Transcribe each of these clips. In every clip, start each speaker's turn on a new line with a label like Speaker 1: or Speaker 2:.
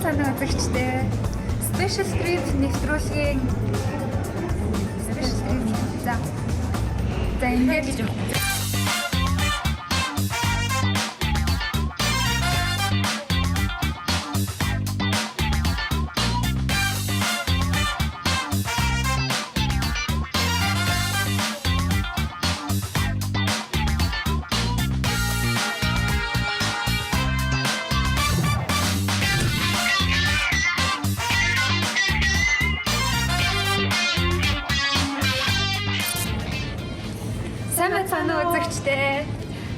Speaker 1: цаана үзэгчтэй Special Street нэвтрүүлгийн за ингэж сайн цаана үзэгчтэй.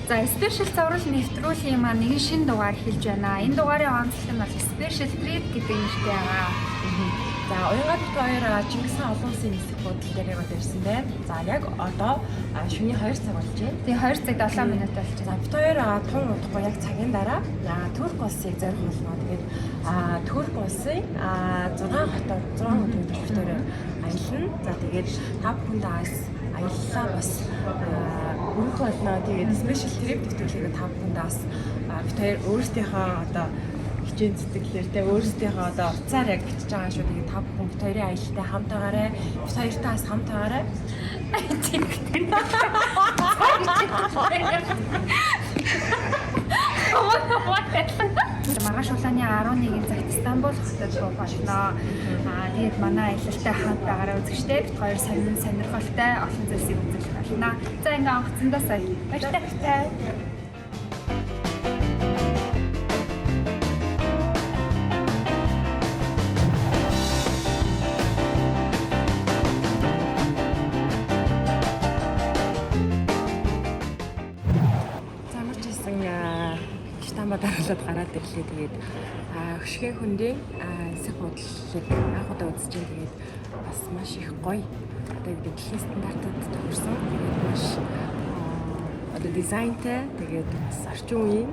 Speaker 1: За Special зурвал нэвтрүүлгийн маань нэгэн шинэ дугаар хэлж байна. Энэ дугаарын онцлог нь бол Special Street гэдэг нэртэй байгаа.
Speaker 2: За уянгаад бит хоёр Чингис хаан олон улсын нисэх буудлын дээр яваад ирсэн байна. За яг одоо шөнийн 2 цаг болж байна.
Speaker 1: Тэгээ 2 цаг 7 минут болж байна.
Speaker 2: За бит хоёр тун удахгүй яг цагийн дараа Турк улсыг зорих болно. Тэгээд Турк улсын 6 хотод бит хоёр аялна. За тэгээд та бүхэндээ аяллаа бас өрөх болно. Тэгээд Special Trip нэвтрүүлгийг та бүхэндээ бас бит хоёр өөрсдийнхөө одоо хичээн зүтгэлээр тэ өөрсдийнхөө одоо уцаар яг бичиж байгаа шүү. Тэгээд та бүхэн бит хоёрын аялалтай хамт байгаарай. Бит хоёртаас хамт байгаарай. Маргааш улааны 11-ний цагт Стамбул хотод болно. Тэгээд манай аялалтай хамт байгаарай үзэгчтэй. Бит хоёр сонирхолтой олон зүйлсийг үзэж болно. За ингээ онгоцондоо сая. Баярлалаа. Дараалаад гараад ирлээ. Тэгээд хөшгөө хөндийн эсэх бодлыг анх удаа үзэж байна. Тэгээд бас маш их гоё. Одоо дэлхийн стандартад төгссөн. Тэгээд маш одоо дизайнтай. Тэгээд бас орчин үеийн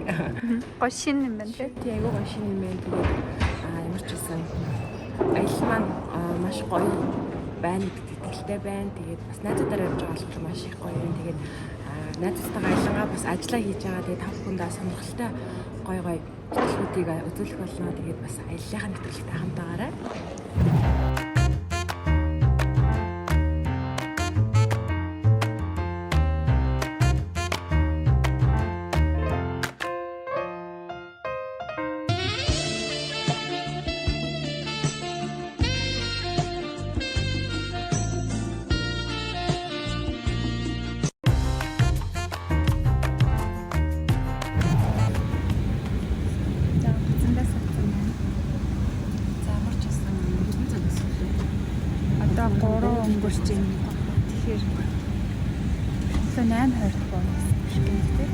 Speaker 1: гоё шинэ юм байна тий.
Speaker 2: Тийм айгүй гоё шинэ юм байна. Тэгээд ямар ч байсан аялал маань маш гоё байна гэдэг итгэлтэй байна. Тэгээд бас найзуудаараа явж байгаа болохоор маш их гоё юм. Тэгээд найзтайгаа аялангаа бас ажиллаа хийж байгаа. Тэгээд та бүхэндээ сонирхолтой гоё зүйлүүдийг үзүүлэх болно. Тэгээд бас аяллахаа нэвтрүүлэгтэй хамт байгаарай.
Speaker 1: Өнгөрч байна. Тэгэхээр 8:20 байна. Шигэнтэй.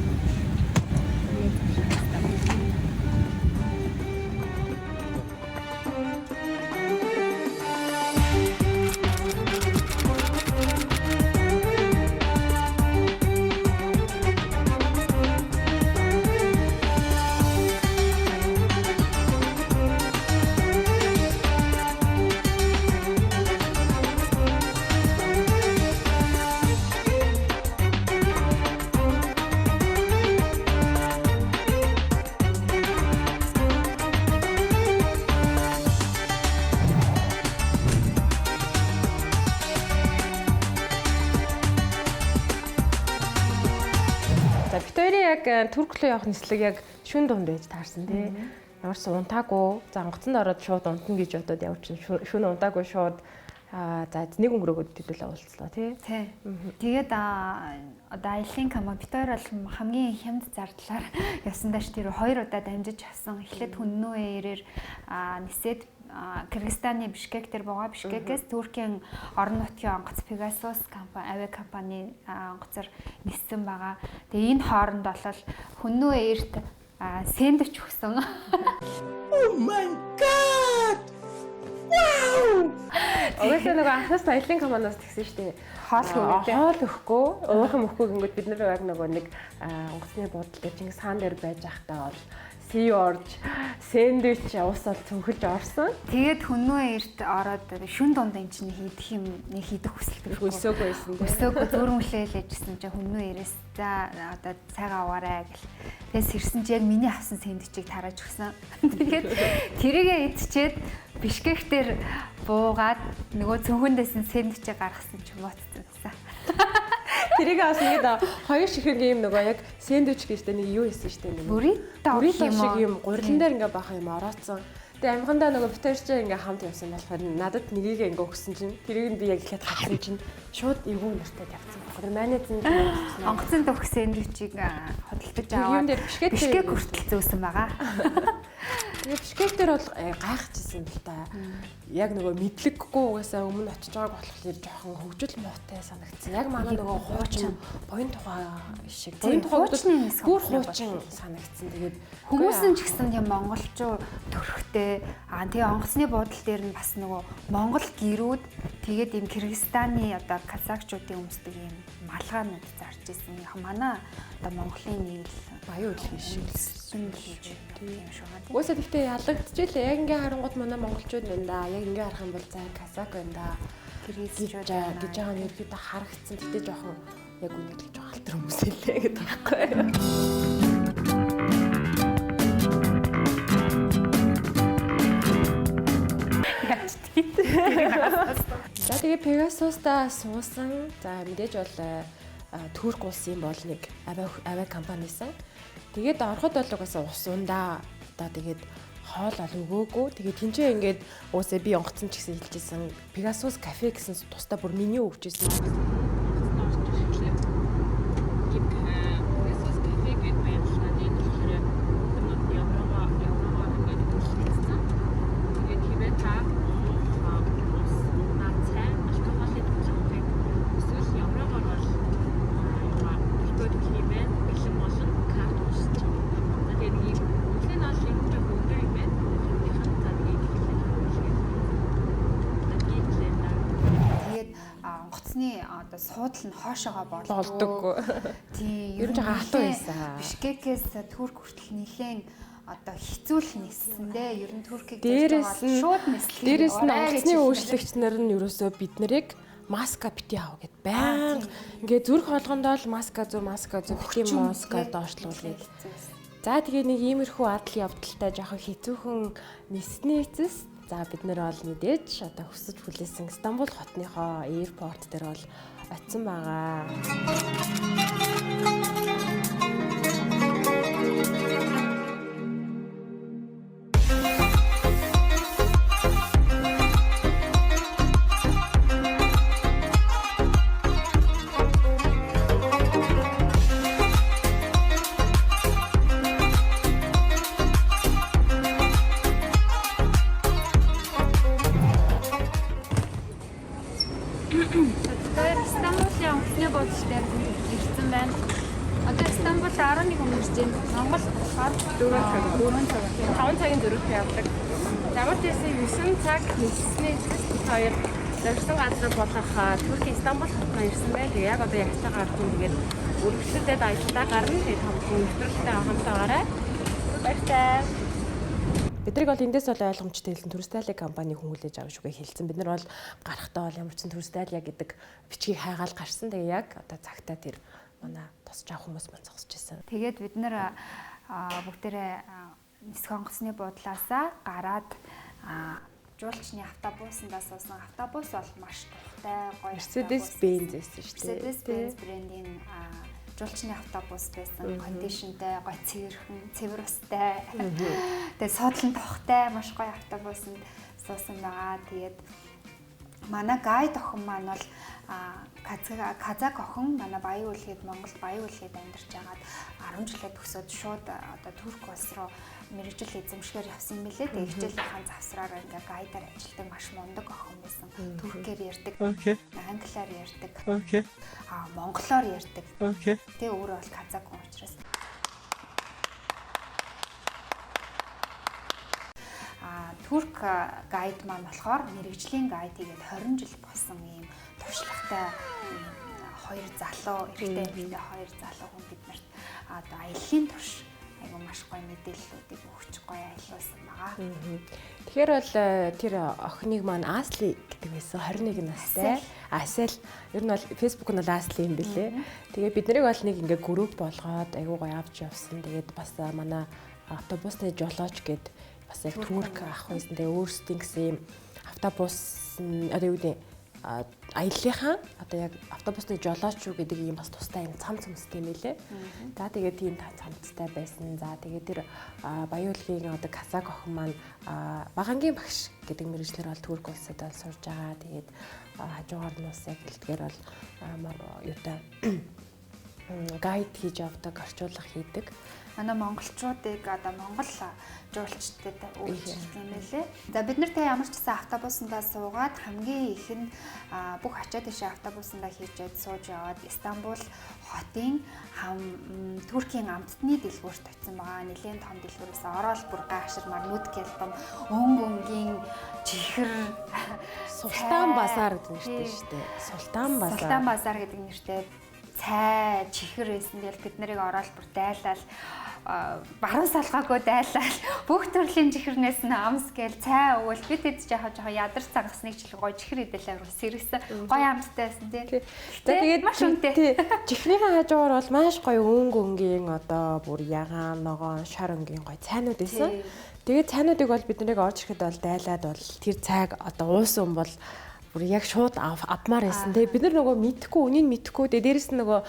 Speaker 1: Турк руу явах нислэг яг шүн дунд байж таарсан тий. Ямар ч унтаагүй. За онгоцонд ороод шууд унтна гэж бодоод явчихсан. Шүн унтаагүй шууд за нэг өнгөрөөгөө төдөлөө уулзлаа тий. Тэгээд одоо аялын кама бит хоёр бол хамгийн хямд зардлаар явсандаач тэр 2 удаа дамжиж авсан. Эхлээд Хүннү Эйрээр нисээд Кыргызстаны Бишкек дээр байгаа. Бишкекээс Туркийн орон нутгийн онгоц Pegasus авиа компани онгоцоор ниссэн байгаа. Тэгээ энэ хооронд бол Хүннү Эйрт сэндвич өгсөн.
Speaker 2: Oh my god! Wow!
Speaker 3: Угаасаа нэг анхаас аялын компаниас тэгсэн шүү дээ. Хоол өгөхгүй, уух юм өгөхгүй гингүүд бид нар яг нэг онгоцны буудлын дээр Чингис хаан дээр байж байхдаа бол
Speaker 1: tea орж, сэндвич ус бол цөнхөлж орсон.
Speaker 4: Тэгээд хүннөө эрт ороод шүн дунд эн чинь хийдэх хүсэлдэг.
Speaker 1: Өсөөгүй байсан тийм.
Speaker 4: Өсөөгүй зөөрмөлөөл яжсэн чинь хүннөө ирээс за одоо цайгаа аваарай гэл. Тэгээс ирсэн чи яг миний авсан сэндвичийг тарааж өгсөн. Тэгээд тэрийгээ идчихэд Бишкек дээр буугаад нөгөө цөнхөндөөс нь сэндвичээ гаргасан ч мууцсан.
Speaker 1: Тэрийг бас ингээд хоёр ширхэг юм нөгөө яг сэндвич гэжтэй нэг юу хийсэн штэ нэг.
Speaker 4: Буррито
Speaker 1: шиг юм гурилан дээр ингээд баха юм орооцсон. Тэгээ амхандаа нөгөө битэрчээ ингээд хамт явсан болохоор надад нёгийг ингээд өгсөн чинь тэрийг би яг ихэд хатсан чинь шууд эвгүй нэртэй тавьсан. Тэр манай зэн
Speaker 4: онгоцон дөх сэндвичийг хөдөлтөж аваад
Speaker 1: юм дээр
Speaker 4: бишкек хүртэл зөөсөн байгаа.
Speaker 1: Тэгээ бишкек дээр бол гайхажсэн л та. Яг нөгөө мэдлэггүй угаасаа өмнө очиж байгааг болохоор жоохон хөвжил муутай санагдсан. Яг манай нөгөө хуучин буян тухай шиг. Буян тухай бүр хуучин санагдсан. Тэгээд
Speaker 4: хүмүүс нь ч гэсэн тийм монголчуу төрхтэй. Тэгээ онгоцны буудлын дээр нь бас нөгөө монгол гэрүүд тэгээд ийм Кыргызстаны одоо казакчуудын өмсдөг ийм малгаанууд зарж ирсэн. Манай одоо Монголын нэг л
Speaker 1: баян хөдөлгөөн шиг
Speaker 4: тийм шүү дээ.
Speaker 1: Уусаа гэхдээ ялагдчихлээ. Яг ингээ харангууд манай монголчууд байна да. Яг ингээ харах юм бол за казак байна да.
Speaker 4: Кыргызчууд
Speaker 1: гэж байгаа нь ерөөдөө харагдсан. Тэгтээ жоохон яг үнэхээр жоохон алтар хүмүүс хэлээ гэдэг байхгүй. За тэгээ Pegasus-та суусан. За мэдээж бол Турк улсын бол нэг авиа компанисан. Тэгээд ороход бол угаасаа ус ундаа. Одоо тэгээд хоол ол өгөөгүй. Тэгээд тэнцээ ингээд уусаа би онгоцсон ч гэсэн хэлжсэн. Pegasus кафе гэсэн тусдаа бүр меню өгчээсэн.
Speaker 4: Одоо суудал нь хоошоогоо
Speaker 1: болдоггүй.
Speaker 4: Тийм,
Speaker 1: ер нь жоо хатуу байсан.
Speaker 4: Бишкекээс Турк хүртэл нэлээд одоо хэцүүл нисэн дээ. Ер нь Туркийг
Speaker 1: шууд нислээ. Дээрээс нь онгоцны үйлчлэгч нар нь ерөөсөө бид нарыг маска бити аав гэд баян. Ингээ зүрх холгондоо л маска бити маска доошлуулъя. За тэгээ нэг иймэрхүү адал явдалтай жоохон хэцүүхэн нисний эцэс. За бид нэр бол мэдээж одоо хүсэж хүлээсэн Стамбул хотныхоо аэропорт дээр бол очисон байгаа.
Speaker 3: Монгол 5 цагийн зөрүүтэй явдаг. Ямар ч байсан 9 цаг хийснээр хоёр зорьсон газар болох Турк Стамбул хотод ирсэн байл. Яг одоо яг цагаар гарсан. Тэгээд үргэлжлүүлээд аяллаа гарна. Тэгээд хамтдаа нэвтрүүлэгтэй хамтаагаарай. Баяртай.
Speaker 1: Бидрийг бол эндээс бол ойлгомжтой хэлсэн туристалик компани хүмүүлээж авах шүүгээ хэлсэн. Бид нар бол гарахтаа бол ямар ч туристалия гэдэг бичгийг хайгаал гарсан. Тэгээ яг одоо цагтаа тэр манай тосч авах хүмүүс мань зогсож байсан.
Speaker 4: Тэгээд бид нар бүгдээрээ нисэх онгоцны буудлаасаа гараад жуулчны автобусандаа суусан. Автобус бол маш тухтай, гоё.
Speaker 1: Mercedes-Benz байсан шүү дээ.
Speaker 4: Mercedes-Benz брендийн жуулчны автобус байсан. Кондишнтэй, гоё цэвэр устай. Тэгээд суудлын тухтай, маш гоё автобусанд суусан байгаа. Тэгээд манай гайд охин маань бол казак охин манай баян үлгээд Монголд баян үлгээд амьдарч байгаад 10 жилээ төгсөөд шууд одоо Турк улс руу мэргэжил эзэмшгээр явсан юм билээ. Тэгээ хичээлийнхаа завсраараа ингээ гайдаар ажилладаг маш мундаг охин байсан. Туркээр ярьдаг, англиар ярьдаг, монголоор ярьдаг. Тэгээ өөрөө бол казак хүн учраас Турк гайд маань болохоор мэргэжлийн гайд хийгээд 20 жил болсон юм туршлагатай хоёр залуу эрэгтэй эмэгтэй хоёр залуу хүн биднэрт одоо аяллаа айгу маш гоё мэдээллүүдийг өгч гоё айлуулсан байгаа.
Speaker 1: Тэгэхээр бол тэр охиныг маань Асли гэдэг байсан 21 настай. Асэл. Ер нь бол Facebook нь бол Асли юм бэлээ. Тэгээ бид нарыг бол нэг ингээ групп болгоод айгу гоё авч явсан. Тэгээд бас манай автобусны жолооч гээд бас яг турк ах байсан. Тэгээ өөрсдийн гэсэн юм автобус одоо юу гэдэг аяллахаа одоо яг автобусны жолооч юу гэдэг юм бас тустай юм цам цамцтай юм лээ. За тэгээд тийм цамцтай байсан. За тэгээд тэр Баяуулгийн одоо Казак охин маань Багангийн багш гэдэг мэргэжлэр бол Турк улсад бол сурж байгаа. Тэгээд хажуугаар нь бас яг хэлдгээр бол юутай гайд хийж авдаг, орчуулга хийдэг.
Speaker 4: Манай монголчуудыг одоо монгол жуулчдад үйлчлэх юм байлээ. За бид нар тэгээ ямар ч гэсэн автобусандаа суугаад хамгийн их нь бүх ачаад ишээ автобусандаа хийжээд сууж яваад Истанбул хотын Туркийн амттны дэлгүүрт очсон байгаа. Нэлээд том дэлгүүрээс ороод бүр гайхширмаар нүд гэлбэм өнгөнгийн чихэр
Speaker 1: Султан базар гэдэг нэртэй шүү дээ. Султан
Speaker 4: базар гэдэг нэртэй цай чихэр байсан. Тэгэл бид нарыг ороод бүр дайлал баруун салгаагүй дайлал бүх төрлийн чихэрнээс нь амс гээл цай өгвөл бид хэд жоохон ядарч цангасныг ч л гоё чихэр идэл авир сэргсэн гоё амттай байсан тий. Тэгээд маш үнэтэй.
Speaker 1: Чихрийн хажуугаар бол маш гоё өнгийн одоо бүр ягаан ногоон шар өнгийн гоё цайнууд байсан. Тэгээд цайнуудыг бол бид нарыг орж ирэхэд бол дайлаад бол тэр цайг одоо уусан бол яг шууд авмаар байсан. Тэгээ бид нар нөгөө мэдхгүй, үнийг мэдхгүй. Тэгээ дээрэс нь нөгөө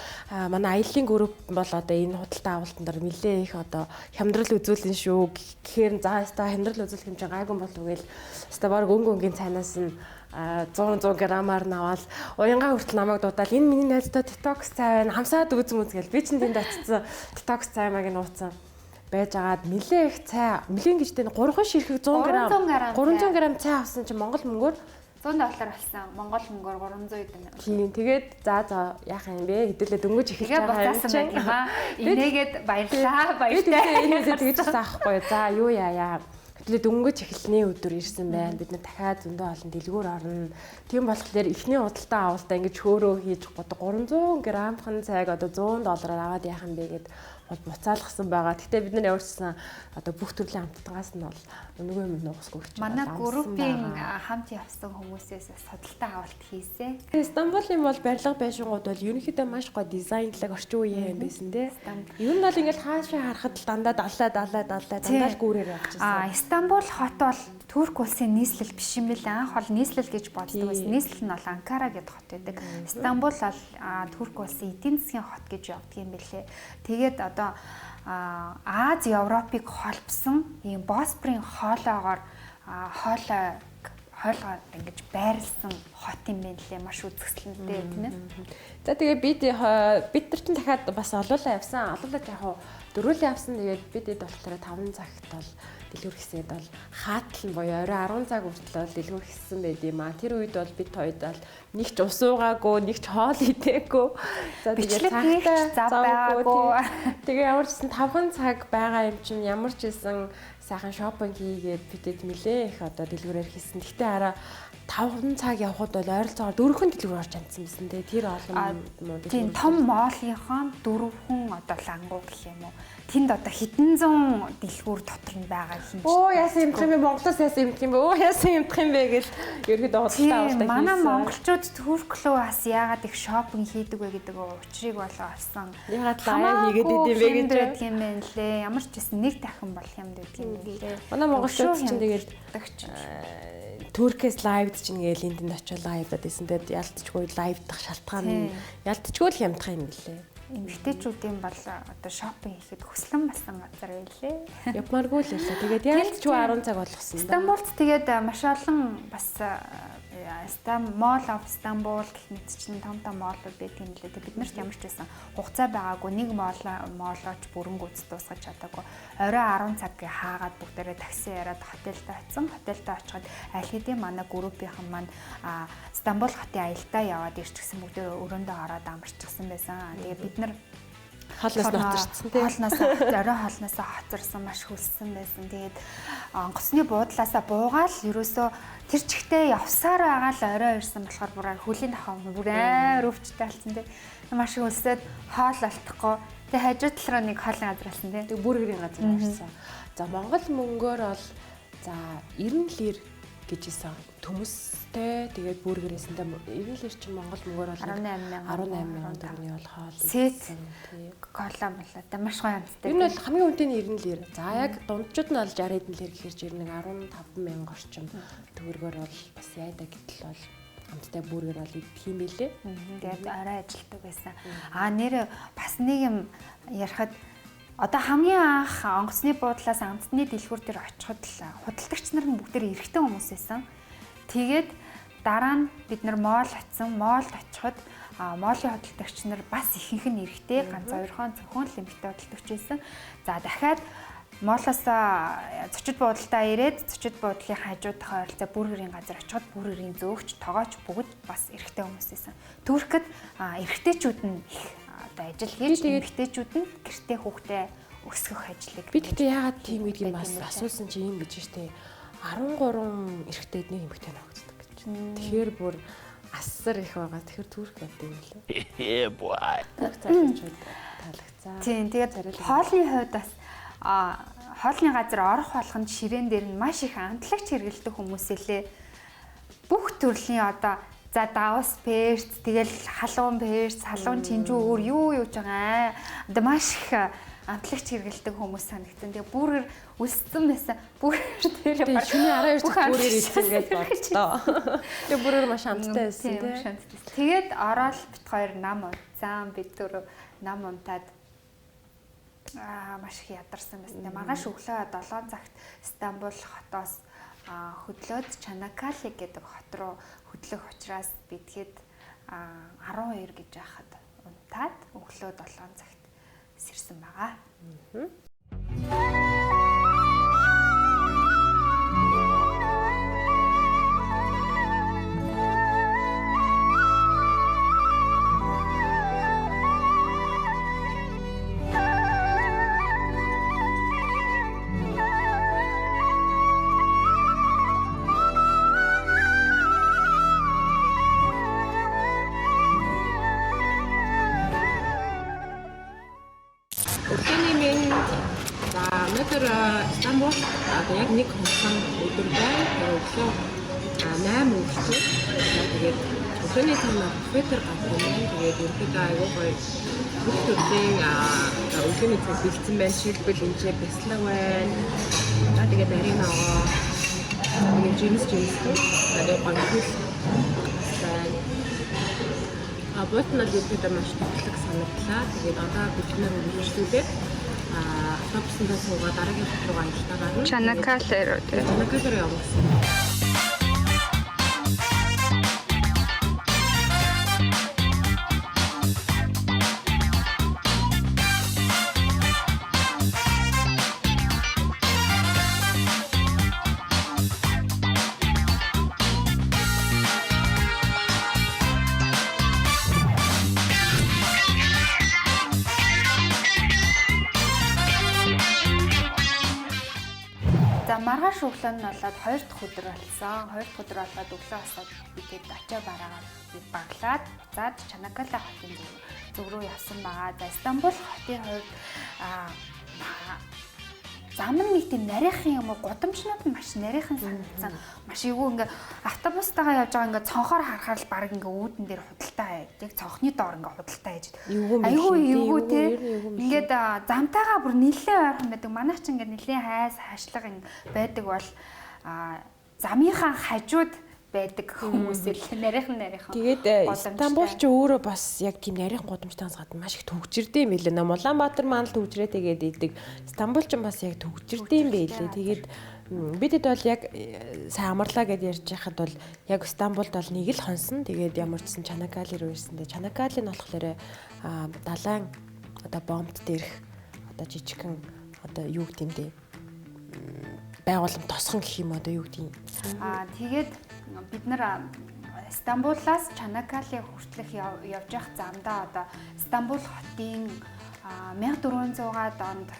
Speaker 1: манай аяллаа групп бол одоо энэ худалдаа авалтан дээр нэлээ их одоо хямдрал үзүүлэн шүү. Гэхээр за яста хямдрал үзүүлэх юм чинь гайгүй болов гээл. Яста баг өнгийн цайнаас нь 100 грамаар наваад уянгаа хүртэл намайг дуудаал энэ миний найзтай детокс цай байна. Хамсаад үзэн гээл. Би чинь тэнд очсон детокс цай маяг нууцсан байж агаад нэлээ их цай, нэлээ гэж тань 3 ширхэг 100 грамм 300 грамм цай авсан чинь Монгол мөнгөөр
Speaker 4: $100 болсон. Монгол мөнгөөр 300 эдэн.
Speaker 1: Тийм. Тэгээд за яах юм бэ? Хэдүүлээ дөнгөж эхэлж байгаа юм чинь.
Speaker 4: Инээгээд баярлаа.
Speaker 1: Энэсээ тэгж заахгүй. За юу яая. Хэдүүлээ дөнгөж эхэлний өдөр ирсэн байна. Бид нар дахиад зөндөө олон дэлгүүр орно. Тийм болохоор эхний худалдаа авалтаа ингэж хөөрөө хийж бодог 300 грамхан цайг одоо $100 аваад яах юм бэ гэд буцаалгасан байгаа. Гэхдээ бид нар явуулсан одоо бүх төрлийн амттангаас нь бол нөгөө юм нуусгүй гэж
Speaker 4: манай
Speaker 1: байна.
Speaker 4: группийн хамт явсан хүмүүсээс судалтай авалт хийсэн.
Speaker 1: Стамбулын бол барилга байшингууд бол ерөнхийдөө маш гоё дизайнлаг орчин үеийн юм байсан тий. Ер нь бол ингээл хаашаа харахад дандаа дандаа л гүүрээр явчихсан.
Speaker 4: Стамбул хот бол Турк улсын нийслэл биш юм билээ. Анх бол нийслэл гэж боддог байсан. Нийслэл нь бол Анкара гэдэг хот байдаг. Стамбул бол Турк улсын эдийн засгийн хот гэж явдаг юм билээ. Тэгээд одоо Аз Европыг холбосон ийм Босфорын хоолоогоор хоолгоод ингэж байрлсан хот юм байна лээ. Маш үзэсгэлэнтэй тийм ээ.
Speaker 1: За тэгээ бид нар ч дахиад бас олуулаа явсан. Олуулаад яг дөрүүлээ явсан. Тэгээд бидэд болохоор 5 цагт бол дэлгүүр хэсэд бол хаатал буюу орой 10 цаг хүртэл дэлгүүр хэссэн байд юм аа. Тэр үед бол бид хоёуд бол нэг ч ус уугаагүй, нэг ч хоол идээгүй. За тэгээд цагтаа зав байгаагүй. Тэгээ ямар ч гэсэн 5 цаг байгаа юм чинь ямар ч гэсэн сайхан шопинг хийгээд бидэд нэлээ их одоо дэлгүүрээр хийсэн. Гэхдээ араа 5 цаг явхад бол ойролцоогоор 4 дэлгүүр орж амжсан байсан те. Тэр олон
Speaker 4: тийм том моолынхон 4 одоо лангуу гэх юм уу. Тэнд одоо хэдэн зуун дэлгүүр дотор нь байгаа юм шиг.
Speaker 1: Оо яасан юмдах юм бэ? Монголоос яасан юмдах юм бэ? Оо яасан юмдах юм бэ гэж ерөөдөө худалдаа авалтаа хийсэн.
Speaker 4: Манай монголчууд Турк руу бас яагаад их шопинг хийдэг вэ гэдэг учрыг болоо олсон.
Speaker 1: Яагаад лайв хийгээд идэв бэ гэж
Speaker 4: байдаг юм байна лээ. Ямар ч гэсэн нэг дахин болох юм байдаг юм лээ.
Speaker 1: Манай монголчууд чинь тэгээд Туркээс лайвд чинь гээл энд очиж лайвдаад байсан. Тэгээд ялцчгүй лайвдах шалтгаан нь ялцчгүй л хямдах юм билээ.
Speaker 4: Эмэгтэйчүүдийн бол одоо шопинг хийхэд хүслэн басан газар байлээ.
Speaker 1: Явмааргүй л байлаа. Тэгээд ялцчгүй 10 цаг болгосон.
Speaker 4: Стамбулд тэгээд маш олон бас Mall of Istanbul гэх мэт чинь том моолууд байдаг юм лээ. Бид нарт ямар ч байсан хугацаа байгаагүй нэг моолооч бүрэнгүүц дуусгаж чадаагүй. Орой 10 цаг хаагаад бүгдээрээ такси яриад хотелд очсон. Хотелд очиход аль хэдийн манай группийнхан маань Стамбул хотын аялдаа яваад ирчихсэн бүгдээ өрөөндөө ороод амарчихсан байсан. Тэгээд бид нар
Speaker 1: хоолноос нотчихсан тийм.
Speaker 4: Орой хоолноосоо хоцорсон маш хөлссөн байсан. Тэгээд онгоцны буудлаасаа буугаал ерөөсөө тэр чигтээ явсаар байгаа л орой ирсэн болохоор бүр хөлийн дахаа бүр амар өвчтэй болсон тийм. Маш хөлсөд хоол олдохгүй Тэгээ хажуу талраа нэг хоолны газар болсон тий.
Speaker 1: Тэгээ бүргэрийн газар орсон. За Монгол мөнгөөр бол за 90 лир гэж исэн төмөстэй тэгээд бүргэрээсэндээ 90 лир чинь Монгол мөнгөөр бол 18,000 төгрөгийн бол хоол
Speaker 4: сет кола молоо маш гоё амттай.
Speaker 1: Энэ бол хамгийн үнэтэй нь 90 лир. За яг дунджууд нь бол 60 хэдэн лир гэхэр жир нэг 15,000 орчим төгрөгөөр бол бас яйда гэтэл бол амттай бүргэр бол идэх юм билээ.
Speaker 4: Тэгээд орой ажилтдаг байсан. Нэр бас нэг юм ярихад одоо хамгийн анх онгоцны буудлаас амтны дэлгүүр дээр очиход л худалдагч нар нь бүгдээр эрэгтэй хүмүүс байсан. Тэгээд дараа нь бид нар моол очсон. Моолд очиход моолын худалдагч нар бас ихэнх нь эрэгтэй, ганц хоёрхон зөвхөн л эмэгтэй худалдагч байсан. За дахиад моолоос зочид буудалтаа ирээд зочид буудлын хажууд тохиолцоо бүргэрийн газар очиход бүргэрийн зөөгч, тогооч бүгд бас эрэгтэй хүмүүс байсан. Туркид эрэгтэйчүүд нь их одоо ажил хийж эмэгтэйчүүд нь гэртээ хүүхдээ өсгөх ажлыг.
Speaker 1: Би тэгтээ яагаад тийм гэдгийг бас асуусан чи юм гэж штэ 13 эрэгтэйд нэг эмэгтэй ногцдог гэж. Тэгэхээр бүр асар их байгаа. Тэгэхээр Турк гэдэг юм лээ. Таалагдсан.
Speaker 4: Тийм тэгээд хоолны хувьд бас хоолны газар орох болгонд ширээн дээр нь маш их амтлагч хэрэгэлдэг хүмүүс элэ. Бүх төрлийн одоо за давс перц, тэгэл халуун перц, халуун чинжүү өөр юу ч байгаа. Одоо маш их амтлагч хэрэгэлдэг хүмүүс санагдсан. Тэгээ бүрээр өссөн байсан. Бүрээр дээр
Speaker 1: баг шүний 12 цаг бүрээр ирсэн гэж бодлоо. Тэгээ бүрээр маш амттай байсан тийм.
Speaker 4: Тэгээд ороод бит хоёр нам унтсан. Бид дөрөв нам унтаад маш их ядарсан байсан. Тэгээ маргааш өглөө 7 цагт Стамбул хотоос хөдлөөд Чанаккале гэдэг хот руу хөдлөх учраас би тэгэхэд 12 гэж яхад унтаад өглөө 7 цагт сэрсэн байгаа.
Speaker 1: Стамбул яг нэг хонохон өдөр байна. Өглөө 8 өглөө. Тэгээд өглөөний цагаар буфетер гарсан байна. Тэгээд ерөнхийдөө аягүй гоё бүх төрлийн өглөөний цаг бэлдсэн байна. Жишээлбэл энэ бяцлаг байна. Тэгээд нарийн ногоо. Тэгээд жимс тэгээд гонхол байна. Ботнод ерөнхийдөө маш тотлог санагдлаа. Тэгээд одоо бид нар үргэлжлүүлээд автобусанд суугаад дараагийн хот руу аялалтаа гарна.
Speaker 4: Чанаккале руу тийм.
Speaker 1: Чанаккале руу явсан.
Speaker 4: Маргааш өглөө нь болоод 2 дахь өдөр болсон. 2 дахь өдөр болоод өглөө хасаад бигээд очоо бараагаар баглаад буцаад Чанаккале хотын зөв рүү явсан байгаа. За Стамбул хотын хувьд зам нь нэг тийм нарийнхан юм уу гудамжнууд нь маш нарийнхан санагдсан. Маш эвгүй ингээ автобустайгаа явж байгаа ингээ цонхоор харахаар л баг ингээ үүдэн дээр худалдаа яг цонхны доор ингээ худалдаа хийж. Айгүй эвгүй те. Ингээд замтайгаа бүр нэлээд ойрхон байдаг. Манай ч ингээ нэлээд хайс хаашлага байдаг бол замынхаа хажууд байдаг хүмүүс л нарийнхан.
Speaker 1: Тэгээд Стамбул ч өөрөө бас яг тийм нарийнхан гудамжтайгаас гадна маш их төгжирдээ юм билээ. Улаанбаатар маань л төгжрээ тэгээд идэг. Стамбул ч бас яг төгжирдээ юм байлээ. Тэгээд бидэд бол яг сайн амарлаа гэдээ ярьж байхад бол яг Стамбулд бол нэг л хонсон. Тэгээд ямар ч сан Чанаккале руу ирсэндээ Чанаккале нь болохоор далайн одоо бомбд дээрх одоо жижигхэн одоо юу гэмдээ байгууллага тосхон гэх юм одоо юу гэдэг.
Speaker 4: Тэгээд бид нар Стамбулаас Чанаккале хүртэлх явж явах замдаа одоо Стамбул хотын 1400-аад онд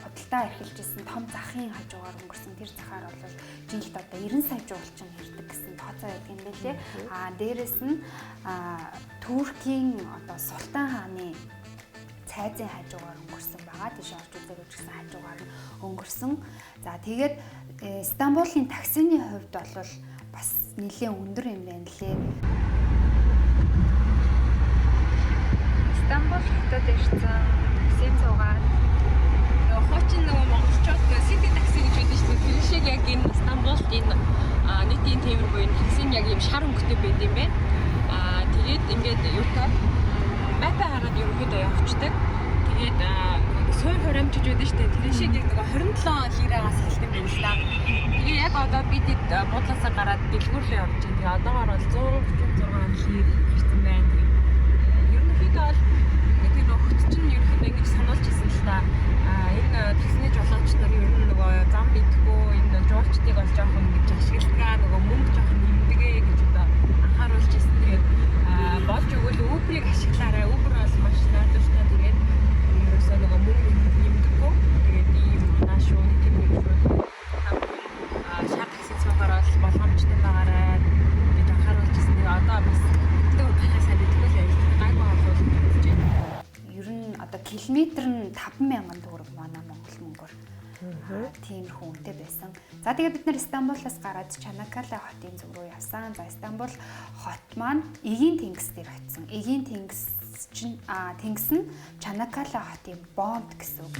Speaker 4: худалдаа эрхэлжсэн том захын хажуугаар өнгөрсөн тэр захаар бол жилд одоо 90 сая жуулчин ирдэг гэсэн тооцоо байдаг юм байлээ. Дээрэс нь Туркийн одоо Султан хааны цайзын хажуугаар өнгөрсөн байгаа. Тийш орж үзээгүй ч гэсэн хажуугаар нь өнгөрсөн. За тэгээд Стамбулын таксины хувьд бол бас нэлээд өндөр юм байна лээ. Стамбул хотод ирсэн таксийн цугаар
Speaker 3: Хуучин нөгөө монголчууд сити такси гэж байдаг шүү дээ. Тэр шиг яг энэ Стамбулд энэ нийтийн тээвэр буюу таксин яг юм шар өнгөтэй байд юм байна. Тэгээд ингээд юутай мапа хараад ерөнхийдөө явчихдаг. Тэгээд суурь хурамчиж байдаг шүү дээ. Тэр шиг яг нөгөө 27 лирагаас эхэлдэг юм байна л да. Тэгээ яг одоо бид буудлаасаа гараад дэлгүүрлээ явж байна. Тэгээ одоогоор бол 136 лир ирсэн байна. Тэгээд ерөнхийдөө бол тэр нөхөд чинь ерөнхийдөө ингэж сануулж ирсэн л та. Энэ таксины жолооч нар ер нь нөгөө зам бидэхгүй энэ жуулчдыг бол жоохон ингэж ашигладаг нөгөө мөнгө жоохон нэмдэгэ гэж одоо анхааруулж ирсэн. Тэгээд болж өгвөл Uber-ыг ашиглаарай. Uber бол маш найдвартай. Тэгээд ерөөсөө нөгөө мөнгө нэмдэггүй. Тэгээд ийм нааш уу тийм юм шүү. Шар такси цугаар бол болгоомжтой байгаарай гэж анхааруулж ирсэн. Тэгээд одоо бас өглөө гарахаас бидэхгүй л явж гайгүй болов гэж байна.
Speaker 4: Ер нь одоо километр нь 5,000 төгрөг манай Монгол мөнгөөр. Тиймэрхүү үнэтэй байсан. За тэгээд бид нэр Стамбулаас гараад Чанаккале хотын зүг рүү явсан. За Стамбул хот маань Эгийн тэнгис дээр очсон. Эгийн тэнгис чинь тэнгис нь Чанаккале хотын бонд гэсэн үг.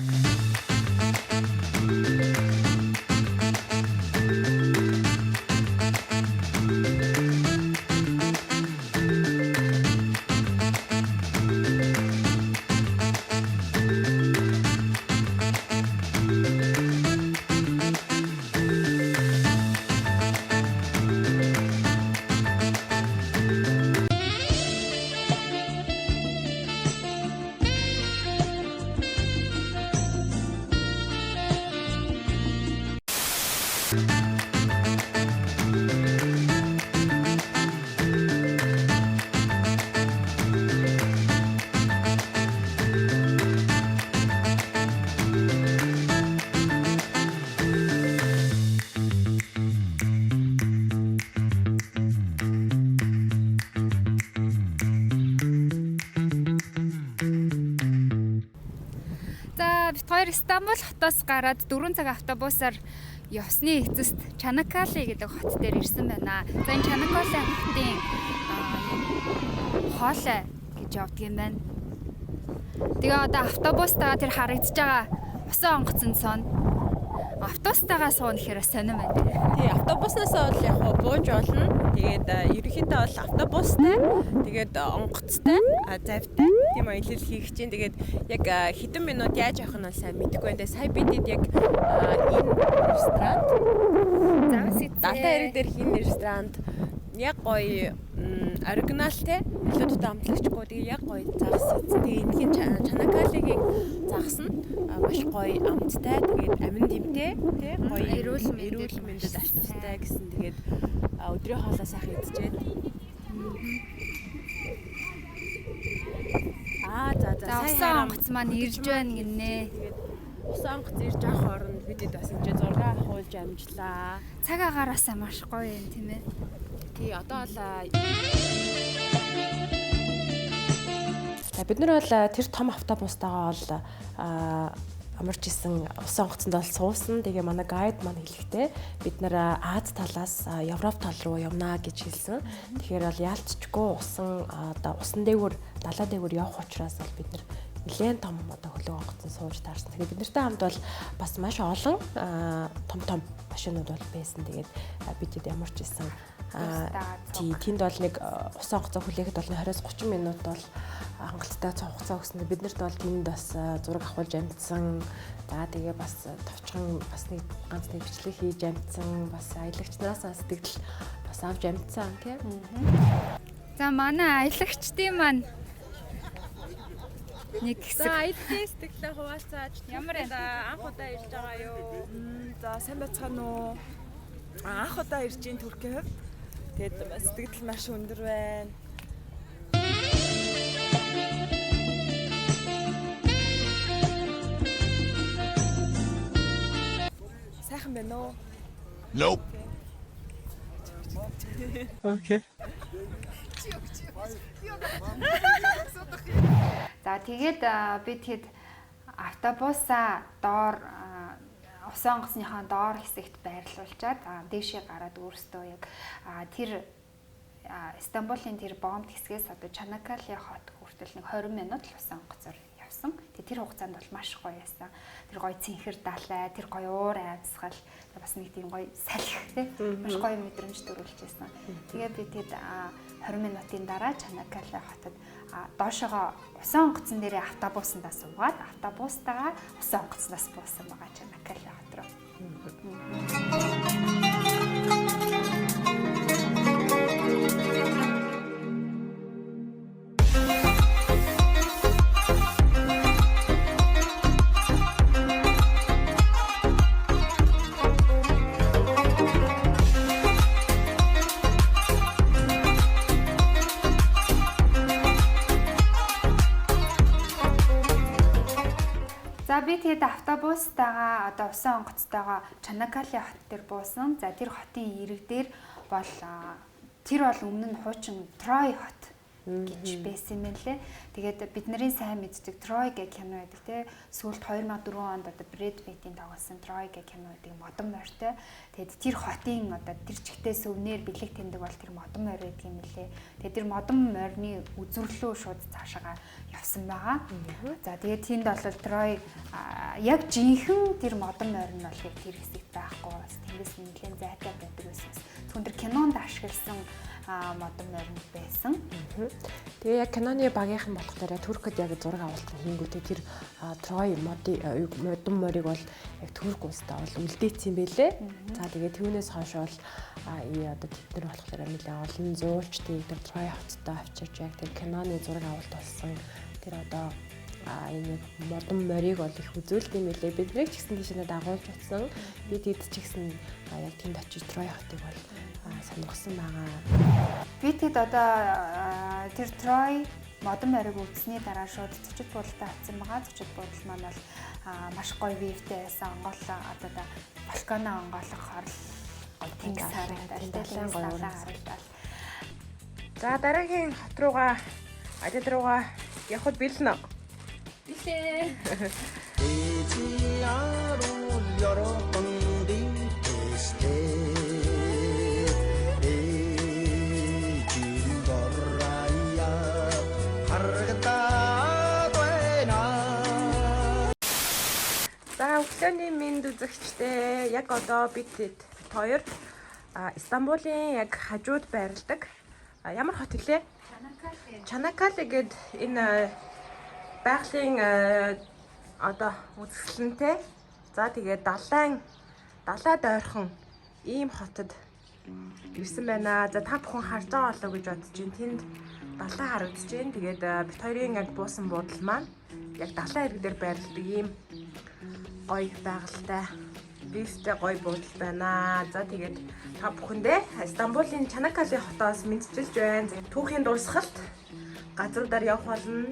Speaker 4: Бид хоёр Стамбул хотоос гараад 4 цаг автобусаар явсны эцэст Чанаккале гэдэг хот дээр ирсэн байна. За энэ Чанаккале хотын хоолой гэж явдаг юм байна. Тэгээ одоо автобустайгаа тэр харагдаж байгаа усан онгоцон сон автобустайгаа суuna гэхээр сонирн байна.
Speaker 1: Тий, автобуснаас бол яг бууж болно. Тэгээд ерөнхийдөө бол автобустай, тэгээд онгоцтой, завтай тийм аялал хийх чинь. Тэгээд яг хэдэн минут яаж явах нь бол сайн мэдэхгүй байна. Сая бидэд яг энэ ресторан Далайн хэрэг дээр хин ресторанд яг гоё оригиналтэй илүү дутаа амтлагчгүй. Тэгээ яг гоё загас. Тэгээ энэхийн Чанаккалегийн загас нь маш гоё амттай. Тэгээд амин дэмтэй тий гоё эрүүл мэндэд аж тустай гэсэн. Тэгээд өдрийн хоолой сайхан идчихээд. За
Speaker 4: усан онгоц маань ирж байна гинэ.
Speaker 1: Тэгээд усан онгоц ирж авах оронд бидэд бас энэ зураг авахулж амжлаа.
Speaker 4: Цаг агаараасаа маш гоё юм тийм ээ.
Speaker 1: Тий, одоо л бид нар бол тэр том автобустайгаа бол амарч исэн усан онгоцонд бол суусан. Тэгээ манай гайд маань хэлэхдээ бид нар Аз талаас Европ тал руу явна гэж хэлсэн. Тэгэхээр бол яалтчгүй усан дээгүүр далайн дээгүүр явах учраас бол бид нар нэлээд том хөлөг онгоцон сууж таарсан. Тэгээд бид нартай хамт бол бас маш олон том машинууд бол байсан. Тэгээд бидэд ямарч исэн тэнд бол нэг усан онгоцоо хүлээхэд бол 20-30 минут бол хангалттай хугацаа өгсөн. Биднэрт бол тэнд бас зураг авахулж амжсан. За тэгээ бас товчхон бас нэг ганц нэг бичлэг хийж амжсан. Бас аялагч нараас сэтгэл бас авч амжсан тийм.
Speaker 4: За манай аялагчдын маань нэг хэсэг
Speaker 1: аяллаа сэтгэлээ хуваалцааж
Speaker 4: ямар
Speaker 1: анх удаа ирж байгаа юу?
Speaker 5: За сайн байцгаана уу? Анх удаа ирж ин Туркийн хувьд. Тэгээд сэтгэл маш өндөр байна. Сайхан байна уу?
Speaker 6: Nope.
Speaker 5: Okay.
Speaker 4: За тэгээд би тэгэд автобусаа доор усан онгоцныхаа доор хэсэгт байрлуулчаад дээшээ гараад өөрөөсөө яг тэр Стамбулын тэр бомб хэсгээс одоо Чанаккале хот хүртэл нэг 20 минут л усан онгоцоор явсан. Тэгээд тэр хугацаанд бол маш гоё яасан. Тэр гоё цэнхэр далай, тэр гоё уур амьсгал бас нэг тийм гоё салхи тий. Маш гоё мэдрэмж төрүүлж байсан. Тэгээд би тэгэд 20 минутын дараа Чанаккале хотод доошоогоо усан онгоцон дээрээ автобусандаа суугаад автобустайгаа усан онгоцноос буусан байгаа Чанаккале хот руу. За би тэгээд автобустайгаа одоо усан онгоцтойгоо Чанаккале хот дээр буусан. За тэр хотын ирэг дээр бол тэр бол өмнө нь хуучин Трой хот гэж байсан юм лээ. Тэгээд бидний сайн мэддэг Трой гэх кино байдаг тий. Сүүлд 2004 онд одоо Брэд Питтийн тоглосон Трой гэх кино байдаг модон морьтой. Тэгээд тэр хотын одоо тэр чигтээ сүвнээр бэлэг тэмдэг бол тэр модон морь байдаг юм лээ. Тэгээд тэр модон морьны үзүрлөө шууд цаашаага явсан байгаа. За тэгээд тэнд бол Трой яг жинхэнэ тэр модон морь нь бол яг тэр хэсэгт байхгүй. Тэндээс нэлээд зайтай байдаг байсан. Тэгвэл тэр кинонд ашигласан модон морь байсан.
Speaker 1: Тэгээ яг киноны багийнхан болохоор Туркид яг зураг авалтын хийнгүүтээ тэр Трой модон морийг бол яг Турк улстай бол үлдээсэн юм байлээ. За тэгээ түүнээс хойш бол одоо тэд нар болохоор нэлээд олон зуурчдыг тэр Трой хоттой авчирч яг тэр киноны зураг авалт болсон. Тэр одоо энэ модон морийг бол их үзүүлдэг юм байлээ. Бид нэг ч гэсэн тийшээ дагуулж утсан. Би тэд ч гэсэн яг тэнд очиж Трой хотыг бол сонирхсан байгаа.
Speaker 4: Би тэгэд одоо тэр Трой модон морийг үзсний дараа шууд зочид буудалтай очсон байгаа. Зочид буудал маань бол маш гоё вивтэй байсан. Онгол одоо балконоо онгоолох орл гоё тэнгис харагдал гоё харагдал.
Speaker 1: За дараагийн хот руугаа ажил руугаа явхад бэлнэ.
Speaker 3: Билээ.
Speaker 1: За өглөөний минь үзэгчтэй яг одоо бид хоёр Стамбулын яг хажууд байрладаг ямар хот хэлээ? Чанаккале гээд энэ байгалийн одоо үзэсгэлэнтэй. За тэгээд далай дойрхон ийм хотод ирсэн байна. За та бүхэн харж байгаа болов уу гэж бодож байна. Тэнд далай харагдаж байна. Тэгээд бит хоёрын яг буусан буудал маань яг далай ирэг дээр байрладаг ийм гоё байгальтай вивтэй гоё буудал байна. За тэгээд та бүхэндээ Стамбулын Чанаккале хотоос мэдчилж байна. Түүхийн дуусгалт газруудаар явах болно.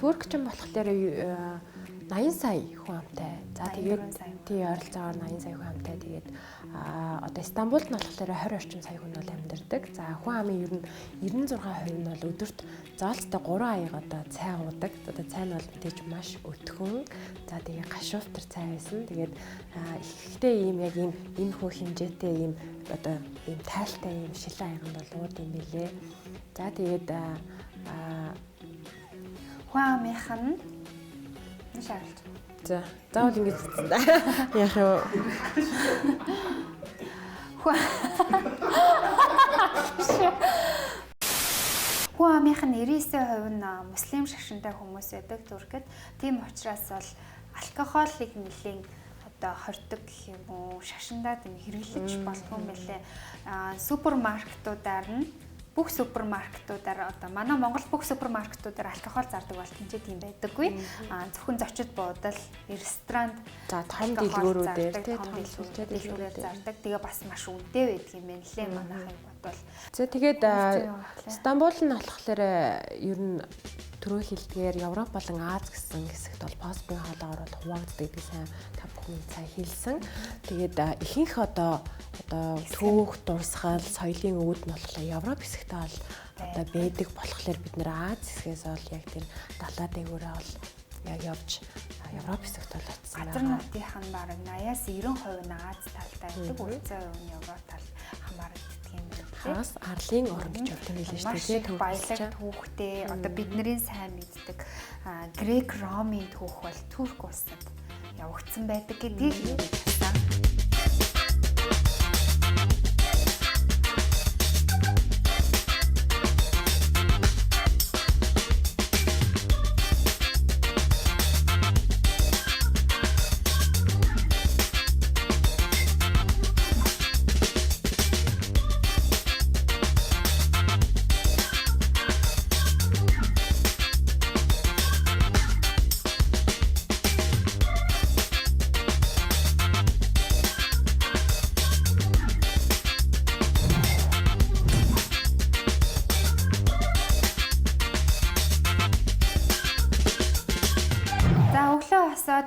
Speaker 1: Туркчин болохоор 80 сая хүн амтай. За тэгээд тий ойролцоогоор 80 сая хүн амтай. Тэгээд одоо Стамбулд нь болохоор 20 орчим сая хүн бол амьдардаг. За хүн амын ер нь 96% нь бол өдөрт заалттай 3 аяга одоо цай уудаг. Одоо цай нь бол мэдээж маш өтгөн. За тэгээд гашууфтар цай байсан. Тэгээд ихтэй ийм яг ийм хөө хэмжээтэй ийм одоо ийм тайлтай ийм шилэн аяганд бол ууд юм билээ. За тэгээд
Speaker 4: хүн амынхан шаарч.
Speaker 1: За заавал ингэж яах вэ?
Speaker 4: Хүн амынхан 99% нь муслим шашинтай хүмүүс байдаг Туркид. Тийм учраас бол алкогоолыг нэлийн одоо хордог гэх юм уу шашиндаа тийм хэрэглэж болдгоо юм байлээ. Супермаркетуудаар нь бүх супермаркетуудаар одоо манай Монгол бүх супермаркетуудаар алкогол зардаг бол тэнцээ тийм байдаггүй. Зөвхөн зочид буудал, ресторанд,
Speaker 1: за том дэлгүүрүүдээр
Speaker 4: том дэлгүүрээр зардаг. Тэгээ бас маш үнэтэй байдаг юм байна лээ манайхыг бодвол.
Speaker 1: За тэгээд Стамбул нь болохоор ер нь түрүү хэлдгээр Европ болон Аз гэсэн хэсэгт бол паспортын хоолоогоор бол хуваагддаг гэдэг сайн та бүхэн цаа хэлсэн. Тэгээд ихэнх одоо түүх, дурсгал, соёлын үүд нь болохоор Европ хэсэгтээ бол одоо байдаг болохоор бид нэр Аз хэсгээс бол яг тэр далаа дээгүүрээ бол яг явж Европ хэсэгт бол очсон.
Speaker 4: Газар нутгийнх нь бараг 80-90% нь Аз талтай байдаг. Үлцэн хувь нь Европ талд хамаардаг юм байна.
Speaker 1: Хаас арлын орн гэж өгдөг юм лээ шүү дээ.
Speaker 4: Баялаг түүхтэй одоо бидний сайн мэддэг грек ромын түүх бол турк улсад явагдсан байдаг гэдгийг хэлсэн.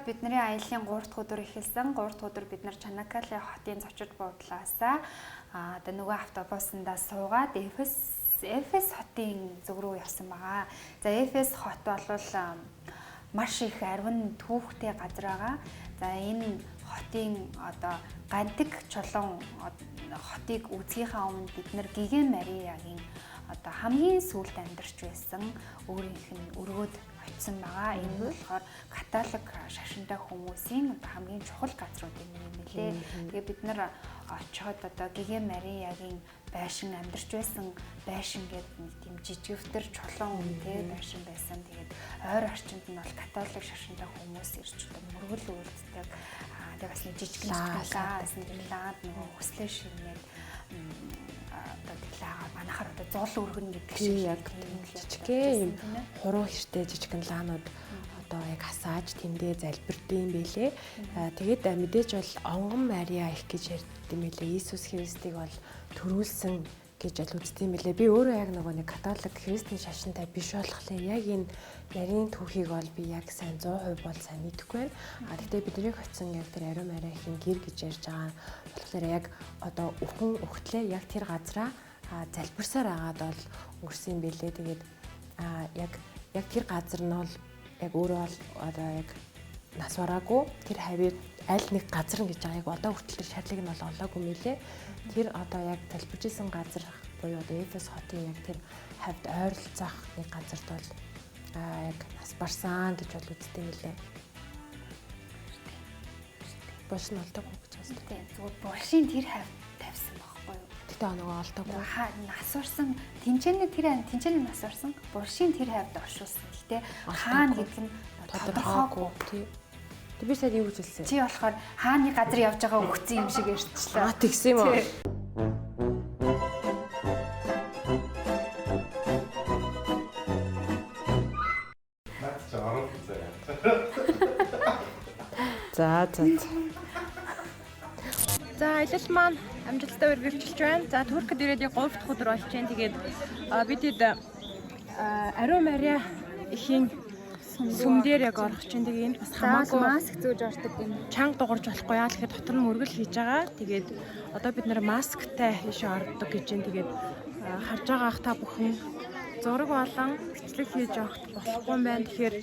Speaker 4: Бидний аяллаа 3 дахь өдөр эхэлсэн. 3 дахь өдөр бид нар Чанаккале хотын зочид буудлаасаа одоо нөгөө автобусандаа суугаад Эфес хотын зүг рүү явсан байгаа. За Эфес хот бол маш их арвин түүхтэй газар байгаа. За энэ хотын одоо гантик чулуун хотыг үзхийнхаа өмнө бид нар Гиген Мариягийн одоо хамгийн сүүлд амьдарч байсан өөрийнх нь өргөд очсон байгаа. Энэ нь болохоор католик шашинтай хүмүүсийн одоо хамгийн чухал газрууд юм нэлээ. Тэгээ бид нар очиод одоо Гиген Мариягийн байшин амьдарч байсан байшин гэдэг нэг тийм жижигвтер чулуун үнэтэй байшин байсан. Тэгээд ойр орчинд нь бол католик шашинтай хүмүүс ирж мөргөл үйлддэг. Тэгээ бас нэг жижиг лаас нэлээд нөгөө хүслээ шивнээд одоо дэлээ манайхаар одоо зуул өргөн гэдэг шиг яг жижигхэн юм хуруу хэртэй жижигхэн лаанууд одоо яг хасааж тэндээ залбирдсан юм байлээ. Тэгээд мэдээж бол онгон Мария их гэж ярьдсан юм байлээ. Иесус Христийг бол төрүүлсэн гэж бол үздэг юм байлээ. Би өөрөө яг нөгөө нэг католик христийн шашинтай биш болохоор яг энэ нарийн түүхийг бол би яг сайн 100% бол сайн мэдэхгүй байна. Гэхдээ бидний хоцсон яг тэр ариун Марияхийн гэр гэж ярьж байгаа болохоор яг одоо өхөн өгтлээ яг тэр газраа залбирсаар агаад бол өнгөрсөн юм байлээ. Тэгээд яг тэр газар нь бол яг өөрөө бол одоо яг нас бараагүй тэр хавьд аль нэг газар гэж байгаа яг одоо хүртэл тэр шатлыг нь бол олоогүй мөлий. Тэр одоо яг залбиржсэн газар буюу одоо Эфес хотын яг тэр хавьд ойролцоох нэг газарт бол яг нас барсан гэж бол үздэг юм лээ. Бош нь олдоогүй гэж байна. Тийм зүгээр бошийн тэр хавьд тавьсан байхгүй юу?
Speaker 1: Тэгтээ оногоо олдоогүй.
Speaker 4: Нас барсан тэнцэнэ нас барсан бошийн тэр хавьд оршуулсан. Гэтэ хаана гэдэг нь тодорхойгүй.
Speaker 1: Тэг би сая юу гэж хэлсэн?
Speaker 4: Чи болохоор хааны газар явж байгаа өгцөн юм шиг ярьчлаа.
Speaker 1: Тэгсэн юм уу? За.
Speaker 3: За аялал маань амжилттай үргэлжилж байна. За Туркид ирээд яг 3 дахь өдөр болж байна. Тэгээд бидэд ариун Мария эхийн сүм дээр яг орох чинь тэгээ энд бас хамаагүй
Speaker 4: маск зөөж ордог юм.
Speaker 3: Чанга дуурж болохгүй яа гэхэд дотор нь мөргөл хийж байгаа. Тэгээд одоо бид нэр масктай хийшээ ордог гэж байна. Тэгээд харж байгаа ах та бүхэн зураг болон бичлэг хийж авах болохгүй юм байна. Тэгэхээр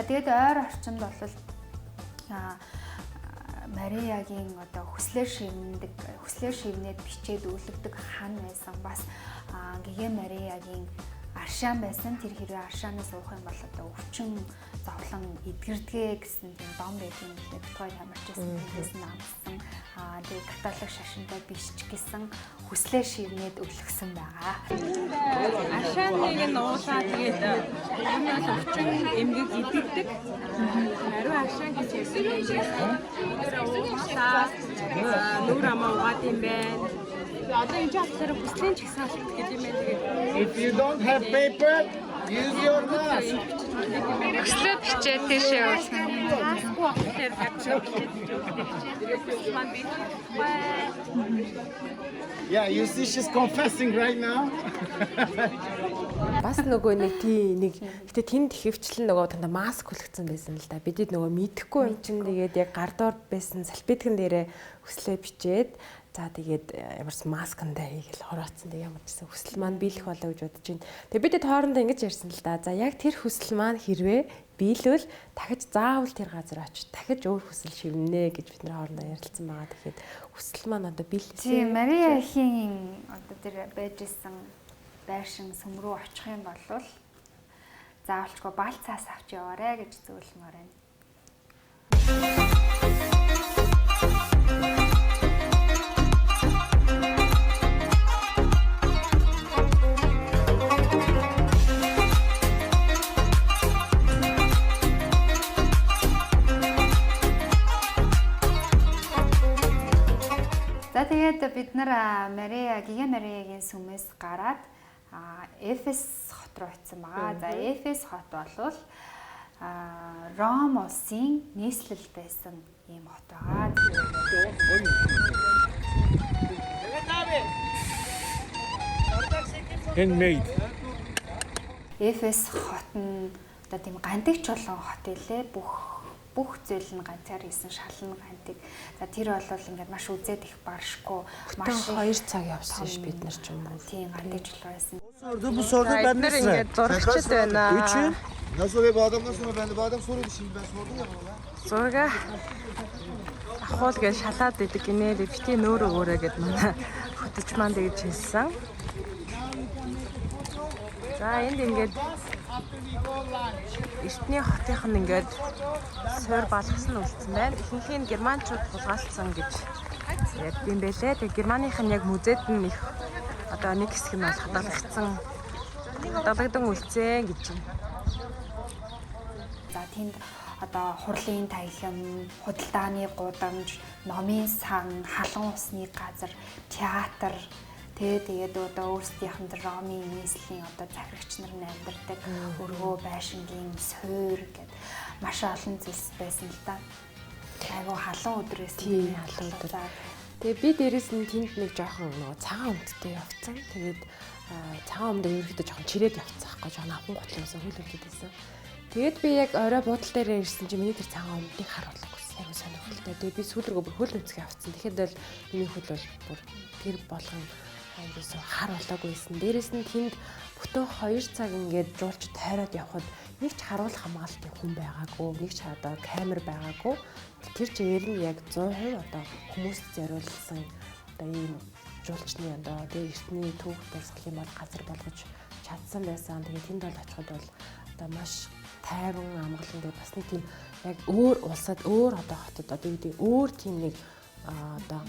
Speaker 4: тэгээд ойр орчинд бол Мариягийн одоо хүслээр шивнээд бичээд үлддэг хан байсан. Бас Гигэ Мариягийн аршаан байсан. Тэр хэрэг аршаанаас уух юм бол одоо өвчин зовлон эдгэрдэгэ гэсэн тийм дом байдгийн үлдээд битгой хамарчсан гэсэн намсан. Тэгээд католик шашинтай биш ч гэсэн хүслээр шивнээд өлгсөн байгаа.
Speaker 3: Аршааныг нь уулаа тэгээд энэ бол өвчин эмгэг идэгдэг. Ариун аршаан гэж хэлсэн. Нүр амаа угаад юм байна. Одоо энэ жаалцаар хүслийн чагсаалт гэдэг юм байна. Тэгээд
Speaker 6: If you don't have paper, use your mask.
Speaker 4: Хүслээр бичээд тийшээ уулсан.
Speaker 6: Yeah, you see she's confessing right now.
Speaker 1: Бас нөгөө нэг гэтээ тэнд хөвчлэн нөгөө танда маск хүлгцэн байсан л да. Бидэд нөгөө мэдэхгүй юм чинь тэгээд яг гардуур байсан салфеткэн дээрээ хүслээ бичээд за тэгээд ямарс маскандаа хийгээл хороцсон. Тэг ямар ч гэсэн хүсэл маань биелэх болоо гэж бодож байна. Тэгээд бидэд хоорондоо ингэж ярьсан л да. За яг тэр хүсэл маань хэрвээ биелвэл дахиж заавал тэр газар очиж дахиж өөр хүсэл шивнэ гэж бид нар хоорондоо ярилцсан байгаа. Тэгэхээр хүсэл маань одоо биелсэн.
Speaker 4: Тийм Мария эхийн одоо тэр байжсэн байшин сүм рүү очих юм бол заавалчгүй бал цаас авч яваарэ гэж зөвлөмөр байна. За тэгээд бид нар Гигэ Мариягийн сүмээс гараад Эфес хот руу очсон байгаа. За Эфес хот бол Ром улсын нийслэл байсан ийм хот байгаа.
Speaker 6: Handmade.
Speaker 4: Эфес хот нь одоо тийм гантик чулуун хот илээ. Бүх зүйл нь ганцаар хийсэн шалан гантик. За тэр бол ингээд маш үзээд их баршгүй
Speaker 1: маш 2 цаг явсан ш бид нар ч юм уу.
Speaker 4: Тийм гантик чулуу байсан.
Speaker 6: Bu soruda ben de size.
Speaker 1: Ингээд зурагчд байна.
Speaker 6: Üçün. Nasıl bir adamdan sonra ben de bu adam soruyordu şimdi ben sordum ya bana.
Speaker 1: Зурга ахуул гэж шалаад идэг гинэ бити нөөрөө өөрөө гэд манай хөтөч маань тэгж хэлсэн. За энд ингээд эртний хотынх нь ингээд суур балгасан үлдсэн байна. Ихэнх нь германчууд хулгайлсан гэж ярьдсан байлээ. Тэгээ германых нь яг музейд нь их одоо нэг хэсэг нь бол хадгалагдсан үлдсэн гэж байна.
Speaker 4: За тэнд одоо хурлын таялан, худалдааны гудамж, номын сан, халуун усны газар, театр тэгээд одоо өөрсдийнх нь ромын нийслэлийн одоо захирагч нар амьдардаг өргөө байшингийн суур гэдэг маш олон зүйлс байсан л да. Айгу халуун өдрөөс
Speaker 1: тийм халуун өдөр. Тэгээ би дээрэс нь тэнд нэг жоохон нөгөө цагаан өмдтэй явцсан. Тэгээд цагаан өмдөө ерөөхдөө жоохон чирээд явцсан байхгүй жоохон аван готлоосоо хөлөвдөд байсан. Тэгээд би яг орой буудал дээр ирсэн чинь миний тэр цагаан өмдийг харуулах гэсэн айгу сонирхолтой. Тэгээд би сүүлргөө бүр хөл өмцгөө авцсан. Тэгэхэд бол миний хөл бол бүр тэр болгон айгуусаа хар болоогүйсэн. Дээрэс нь тэнд бүтэн 2 цаг ингээд жуулч тайраад явхад нэг ч харуулах хамгаалтын хүн байгаагүй, нэг ч одоо камер байгаагүй. Тэр чигээр нь яг 100% одоо хүмүүст зориулсан одоо ийм жуулчны одоо тэгээ эртний түүх бас гэх юм бол газар болгож чадсан байсан. Тэгээ тэнд бол очиход бол одоо маш тайван амгалан дээр бас нэг тийм яг өөр улсад өөр одоо хотод одоо юу гэдэг өөр тийм нэг одоо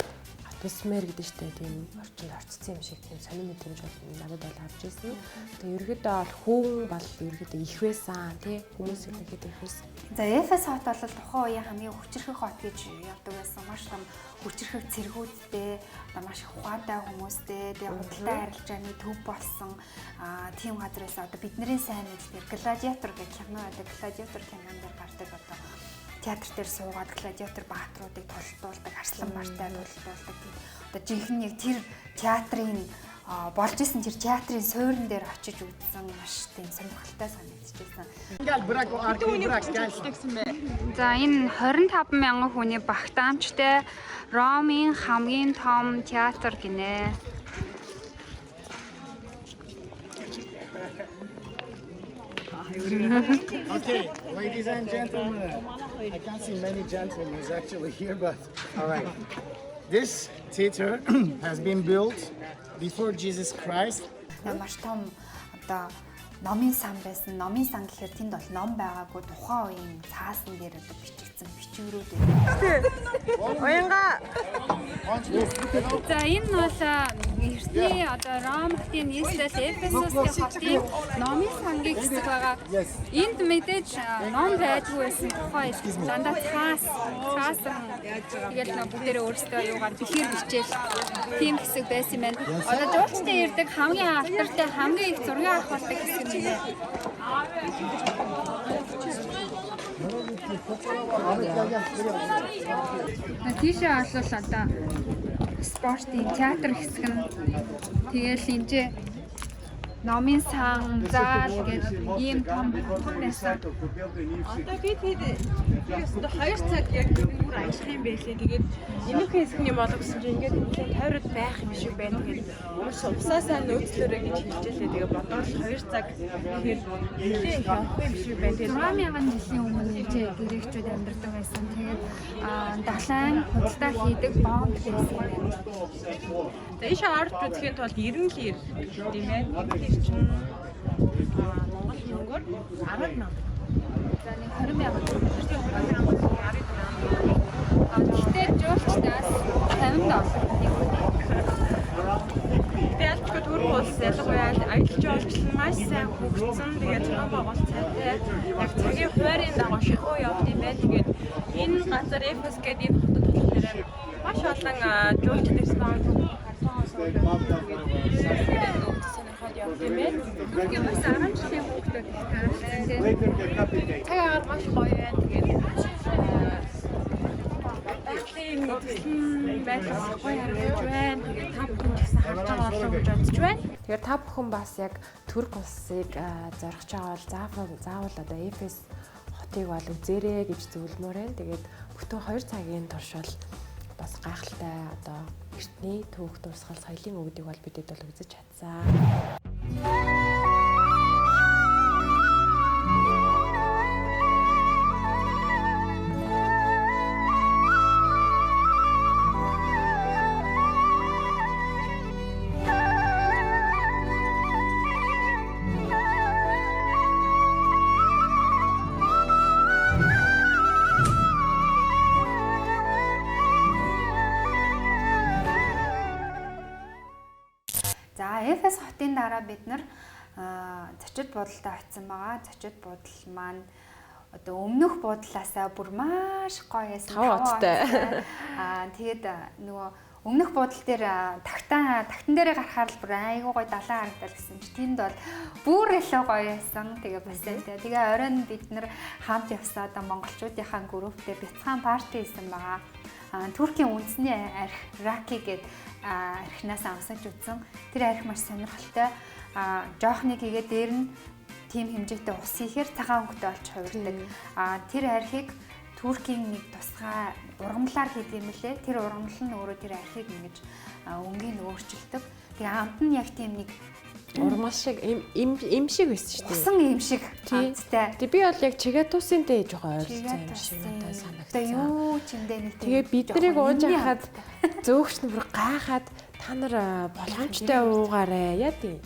Speaker 1: атмосфер гэдэг чинь тийм орчинд орцсон юм шиг тийм сонир мэдрэмж бол надад бол авч ирсэн. Тэгээ ерөөдөө бол хүүн бол ерөөдөө их байсан тий хүмүүс ерөөдөө их байсан.
Speaker 4: За Эфес хот бол тухайн үеийн хамгийн хүчирхэг хот гэж явдаг байсан. Маш том хүчирхэг цэргүүдтэй, одоо маш их ухаантай хүмүүстэй, тэгээ худалдаа арилжааны төв болсон тийм газар байсан. Одоо бидний сайн мэддэг гладиатор гэх кино байдаг. Гладиатор кинонд гардаг одоо театр дээр суугаад гладиатор баатруудыг тултуулдаг, арслан мартай тултуулдаг. Одоо жинхэнэ яг тэр театрын болж исэн тэр театрын суурин дээр очиж үзсэн маш тийм сонирхолтой санагдчихсан.
Speaker 6: Gel bırak o arkayı bırak gel.
Speaker 4: За энэ 25 мянган хүний багтаамжтай Ромын хамгийн том театр гинэ.
Speaker 7: Okay, ladies and gentlemen. I can't see many gentlemen actually here, but all right. This theater has been built before Jesus Christ.
Speaker 4: Маш том одоо номын сан байсан. Номын сан гэхээр тэнд бол ном байгаагүй тухайн үеийн цаасан дээр одоо бичигдсэн бичвэрүүд байна.
Speaker 2: Уянга.
Speaker 8: За энэ бол эртний одоо Ром хотын нийслэл Эфесосийн хотын номын сангийн хэсэг байгаа. Энд мэдээж ном байдгүй байсан тухай дандаа цаасан тэгэл бүгдээрээ өөрсдөө юугаар бэхэр бичээл тийм хэсэг байсан юм байна. Одоо жуулчдын ирдэг хамгийн алдартай хамгийн их зургийн авахтай хэсэг нэ. Тийшээ олвол одоо спортын театр хэсэг нь тэгэл энэ номын сан заал гэж ийм том байсан.
Speaker 2: Одоо би тэгээд 2 цаг яг бүр ажиллах юм байлээ. Тэгээд энэхүү хэсэгний болов гэсэн чинь ингээд тойроод байх юм шиг байна. Тэгээд уус усаасаа нөөцлөрөө гэж хэлжээ. Тэгээд бодвол 2 цаг тэгэхээр нэлээд явахгүй юм шиг байна. Тэгээд
Speaker 8: 6000 жилийн өмнө грекчүүд амьдардаг байсан. Тэгээд далайн худалдаа хийдэг бонд байсан юм байна.
Speaker 2: тэгээд ийшээ орж үзэхийн тулд 90 лир тийм ээ. Тэр чинь Монгол мөнгөөр 10 нам.
Speaker 8: За нэг 20,000. Гэхдээ жуулчдаас 50 доллар.
Speaker 2: Ялчгүй Турк улс ялангуяа аялал жуулчлал маш сайн хөгжсөн. Тэгээд цаан байгуул цайтай яг цагийн хуваарийн дагуу шахуу явд юм байна. Тэгээд энэ газар Эфес гэдэг энэ хотод болохоор маш олон жуулчид ирсэн байна.
Speaker 8: Түркийн бас 10 жилийн хүүхдүүд таарсан тийм.
Speaker 2: Цаг агаар маш гоё байна. Тэгээд тийм байдлаас гоё харагдаж байна. Тэгээд та бүхэн гэсэн харж байгаа болов уу гэж бодож байна.
Speaker 1: Тэгэхээр та бүхэн бас яг Турк улсыг зорих байгаа бол заавал одоо Эфес хотыг бол үзээрэй гэж зөвлөмөр байна. Тэгээд бүтэн 2 цагийн турш бол бас гайхалтай одоо эртний түүх дурсгал соёлын өвдгийг бол бидэд бол үзэж чадсан.
Speaker 4: Эфес хотын дараа бид нар зочид буудалтай очисон байгаа. Зочид буудал маань одоо өмнөх буудлаасаа бүр маш гоё байсан.
Speaker 1: 5 оттой.
Speaker 4: Тэгээд нөгөө өмнөх буудал дээр тагтан дээрээ гарахаар л бүр айгуу гоё далайн харагдал гэсэн чи тэнд бол бүр илүү гоё байсан. Тэгээ бас тэгээ оройн бид нар хамт явсаа одоо монголчуудынхаа групптэй бяцхан парти хийсэн байгаа. Туркийн үндэсний арх Раки гэдэг архинаас амсаж үзсэн. Тэр арх маш сонирхолтой. Жоохныг хийгээд дээр нь тийм хэмжээтэй ус хийхээр цагаан өнгөтэй болж хувирдаг. Тэр архийг Туркийн нэг тусгай ургамлаар хийдэг юм лээ. Тэр ургамал нь өөрөө тэр архийг ингэж өнгийг өөрчилдөг. Тэгээ амт нь яг тийм нэг
Speaker 1: урмал шиг им шиг байсан шүү дээ.
Speaker 4: Усан им шиг амттай.
Speaker 1: Тэг би бол яг чигатуусын дэ жоохон ойролцоо юм шиг надад санагдсан.
Speaker 4: Тэгээ юу ч юм дээ нэг тийм.
Speaker 1: Тэгээ бид нарыг ууж хахад зөөгч нь бүр гайхаад та нар болгоомжтой уугаарэ яа тий.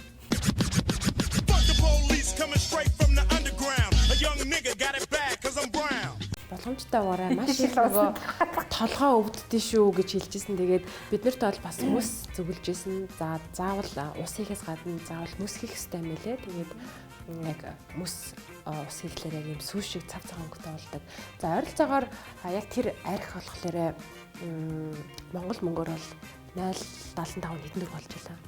Speaker 1: Боломжтой уугаарай маш их нөгөө толгоо өвддөө шүү гэж хэлжсэн. Тэгээд биднэрт бол бас мөс зөвлөжсэн. За заавал ус хийхээс гадна заавал мөс хийх хэрэгтэй юм лээ. Тэгээд яг мөс ус хийхлээр яг юм сүүш шиг цав цагаан өнгөтэй болдог. За ойролцоогоор яг тэр арх болохоор Монгол мөнгөөр бол 0.75 хэдэн төгрөг болж байлаа.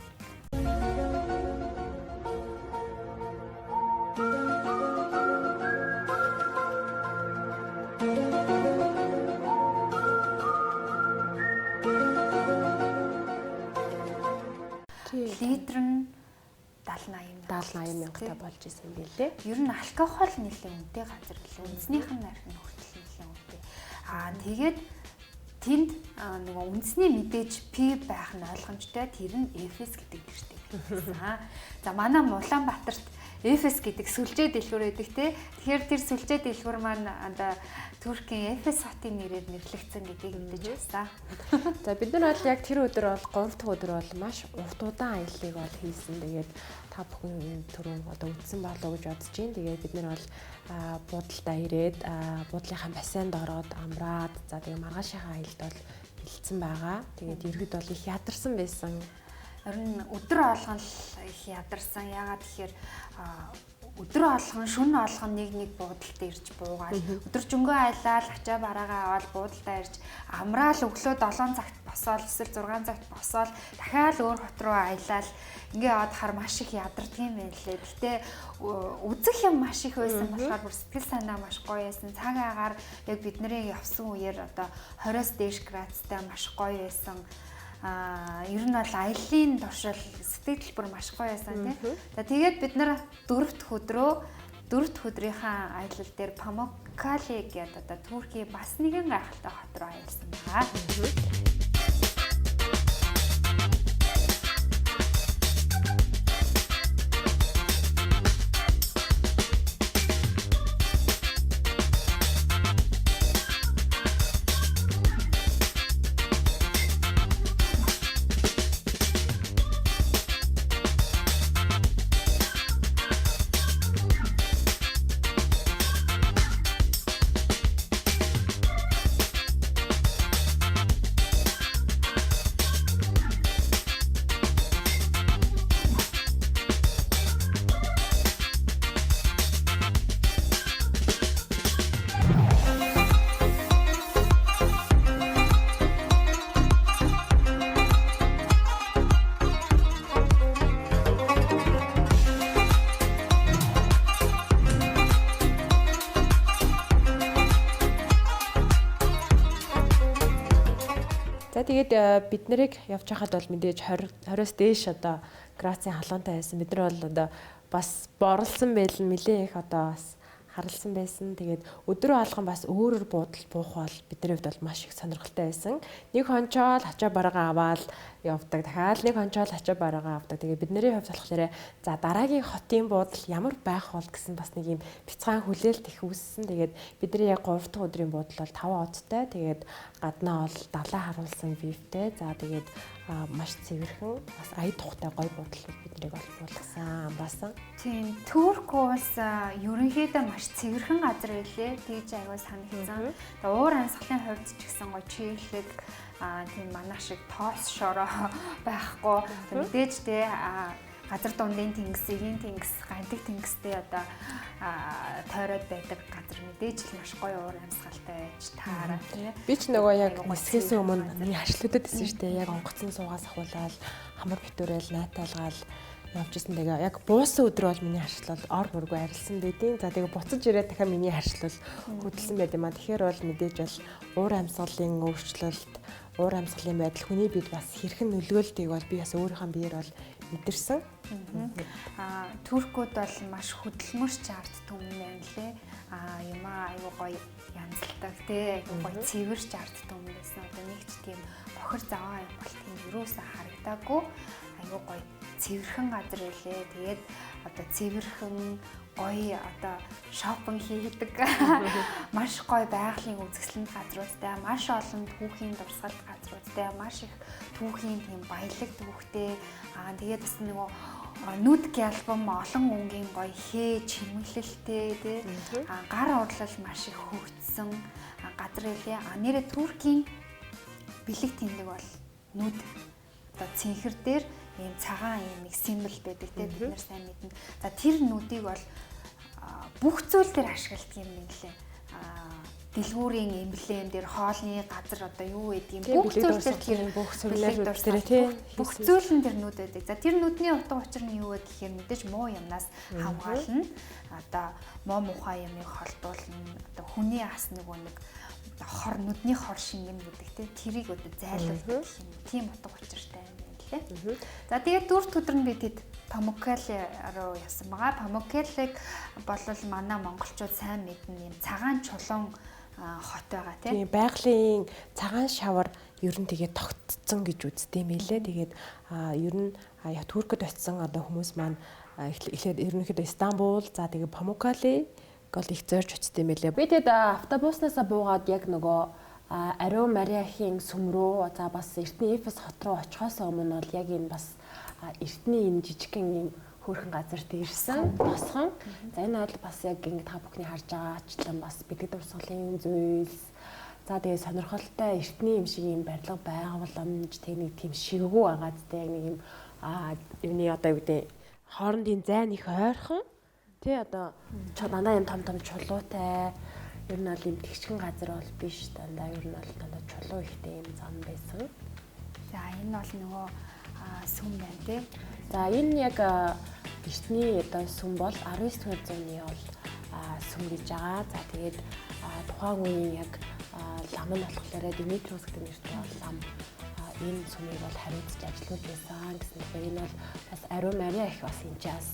Speaker 4: Литр нь 70-80
Speaker 1: мянгатай болж исэн юм билээ.
Speaker 4: Ер нь алкогол нэлээд үнэтэй газар гэлээ. Үндэснийх нь арх нь хүртэл нэлээд үнэтэй. Тэгээд тэнд нөгөө үндэсний мэдээж P байх нь ойлгомжтой. Тэр нь Эфес гэдэг нэртэй байсан. За манай Улаанбаатарт Эфес гэдэг сүлжээ дэлгүүр байдаг те. Тэгэхээр тэр сүлжээ дэлгүүр маань одоо Туркийн Эфес хотын нэрээр нэрлэгдсэн гэдгийг мэдэж байсан.
Speaker 1: За бид нар бол яг тэр өдөр бол 3 дахь өдөр бол маш урт удаан аяллыг бол хийсэн. Тэгээд та бүхэн түрүүн одоо үтсэн болоо гэж бодож байна. Тэгээд бид нар бол буудалдаа ирээд буудлынхаа бассейнд ороод амраад за тэгээд маргаашийнхаа аялалд бол бэлдсэн байгаа. Тэгээд ерөөд бол их ядарсан байсан.
Speaker 4: Харин өдөр болгон л их ядарсан. Яагаад тэгэхээр өдөр болгон шөнө болгон нэг буудалд ирж буугаад өдөржингөө аялал ачаа бараагаа аваад буудалдаа ирж амраал өглөө 7 цагт босоод эсвэл 6 цагт босоод дахиад өөр хот руу аялал ингээ яваад хар маш их ядарддаг юм байна лээ. Гэтэ үзэх юм маш их байсан болохоор бүр сэтгэл санаа маш гоё байсан. Цаг агаар яг бидний явсан үеэр одоо 20-с дээш градустай маш гоё байсан. Ер нь бол аяллаа туршил сэтгэл бүр маш гоё байсан тийм. За тэгээд бид нар 4 дахь өдрийнхаа аялал дээр Pamukkale гэдэг одоо Туркийн бас нэгэн гайхалтай хот руу аялсан байгаа.
Speaker 1: За тэгээд бид нарыг явж байхад бол мэдээж 20-с дээш одоо градусын халуунтай байсан. Бид нар бол одоо бас борлсон байл нэлээ их одоо бас харалсан байсан. Тэгээд өдрөө алган бас өөрөөр буудал буух бол бидний хувьд бол маш их сонирхолтой байсан. Нэг хончоол ачаа бараагаа аваад явдаг. Дахиад нэг хончоол ачаа бараагаа авдаг. Тэгээд бидний хувьд болохоор за дараагийн хотын буудал ямар байх бол гэсэн бас нэг юм бяцхан хүлээлт их үүссэн. Тэгээд бидний яг 3 дахь өдрийн буудал бол 5 одтой. Тэгээд гаднаа бол давлаа харуулсан вивтэй. За тэгээд маш цэвэрхэн бас ая тухтай гоё буудал биднийг бол буулгасан, амраасан.
Speaker 4: Тийм, Турк улс ерөнхийдөө маш цэвэрхэн газар байлээ. Тэгж аягаа санагдсан. Тэгээ уур амьсгалын хувьд ч гэсэн гоё чиглэг тийм манайх шиг тоос шороо байхгүй. Мэдээж те газар дундын тэнгис, эгийн тэнгис, гантик тэнгистэй одоо тойроод байдаг газар мэдээж л маш гоё уур амьсгалтай байж таараа тий.
Speaker 1: Би ч нөгөө яг нисгээс өмнө миний харшлуудад байсан шүү дээ. Яг онгоцон суугаас ахуулаад хамар битүүрэл наатаалгаал явж исэн. Тэгээ яг буусан өдөр бол миний харшил бол ор мөргөө арилсан байдیں۔ За тэгээ буцаж ирээд дахиад миний харшил бол хөдөлсөн байд юм а. Тэгэхээр бол мэдээж бол уур амьсгалын өөрчлөлт, уур амьсгалын байдал хүний биед бас хэрхэн нөлөөлдгийг бол би бас өөрийнхөө биеэр бол мэдэрсэн.
Speaker 4: Туркууд бол маш хөдөлмөрч арт түмэн байна лээ. Юмаа аюу гоё янзалдаг тий, аюу гоё цэвэрч арт түмэн байсан. Одоо нэг ч тийм бохир заваа юм бол тийм юусаа харагдаагүй. Аюу гоё цэвэрхэн газар байлээ. Тэгээд одоо цэвэрхэн гоё одоо шопинг хийдэг маш гоё байгалийн үзэсгэлэнт газруудтай, маш олон түүхийн дурсгалт газруудтай, маш их түүхийн тийм баялаг түүхтэй. Тэгээд бас нөгөө нүүдгийн альбом олон өнгийн гоё хээ чимэглэлтэй тий. Гар урлал маш их хөгжсөн газар байлээ. Нэрэ Туркийн бэлэг тэмдэг бол нүд одоо цэнхэр дээр ийм цагаан ийм нэг символ байдаг те бид нар сайн мэднэ. За тэр нүдийг бол бүх зүйл дээр ашигладаг юм байна лээ. Дэлгүүрийн эмблем дээр хоолны газар одоо юу гэдэг юм бүх зүйл дээр тэр бүх сүрлэр дээр тий бүх зүйл нь тэр нүд байдаг. За тэр нүдний утга учир нь юу вэ гэхээр мэдээж муу юмнаас хамгаална. Одоо муу мухай юмыг холдуулна. Одоо хүний ас нэг хор нүдний хор шингэн гэдэг те тэрийг одоо зайлуулдаг юм. Тийм утга учиртай юм. За тэгээд 4 дахь өдөр нь бид Pamukkale руу явсан байгаа. Pamukkale-г болвол манай монголчууд сайн мэднэ юм цагаан чулуун хот байгаа тийм.
Speaker 1: Байгалийн цагаан шавар ер нь тэгээд тогтцсон гэж үздэг юм элэ. Тэгээд ер нь Туркид очисон одоо хүмүүс маань эхлээд ерөнхийдөө Стамбул, за тэгээ Памуккале гол их зорж очт юм байлээ. Би тэгэд автобуснаас буугаад яг нөгөө Ариун Мариахийн сүм рүү за бас Эртний Эфес хот руу очихоос өмнө бол яг энэ бас Эртний энэ жижигхэн юм хөөрхөн газарт ирсэн босхон. За энэ бол бас яг ингэ та бүхний харж байгаачлан бас бидэд дурсгалын зүйлс. За тэгээ сонирхолтой Эртний юм шиг юм барилга байгууламж тэг нэг тийм шиггүй байгаад тэг нэг юм юуны одоо юу гэдэг хоорондын зайн их ойрхон. Тэ одоо дандаа юм том чулуутай ер нь бол юм тэгчгэн газар бол биш дандаа ер нь бол дандаа чулуу ихтэй юм зам байсан.
Speaker 4: За энэ бол нөгөө сүм байна тий.
Speaker 1: За энэ яг Эртний одоо сүм бол 19-р зууны бол сүм гэж байгаа. За тэгээд тухайн үеийн яг лам нь болохоор Димитриус гэдэг нэртэй бол лам энэ сүмийг бол хариуцж ажиллаж байсан гэсэн. Тэгэхээр энэ бол бас Ариун Мариа их бас энэ час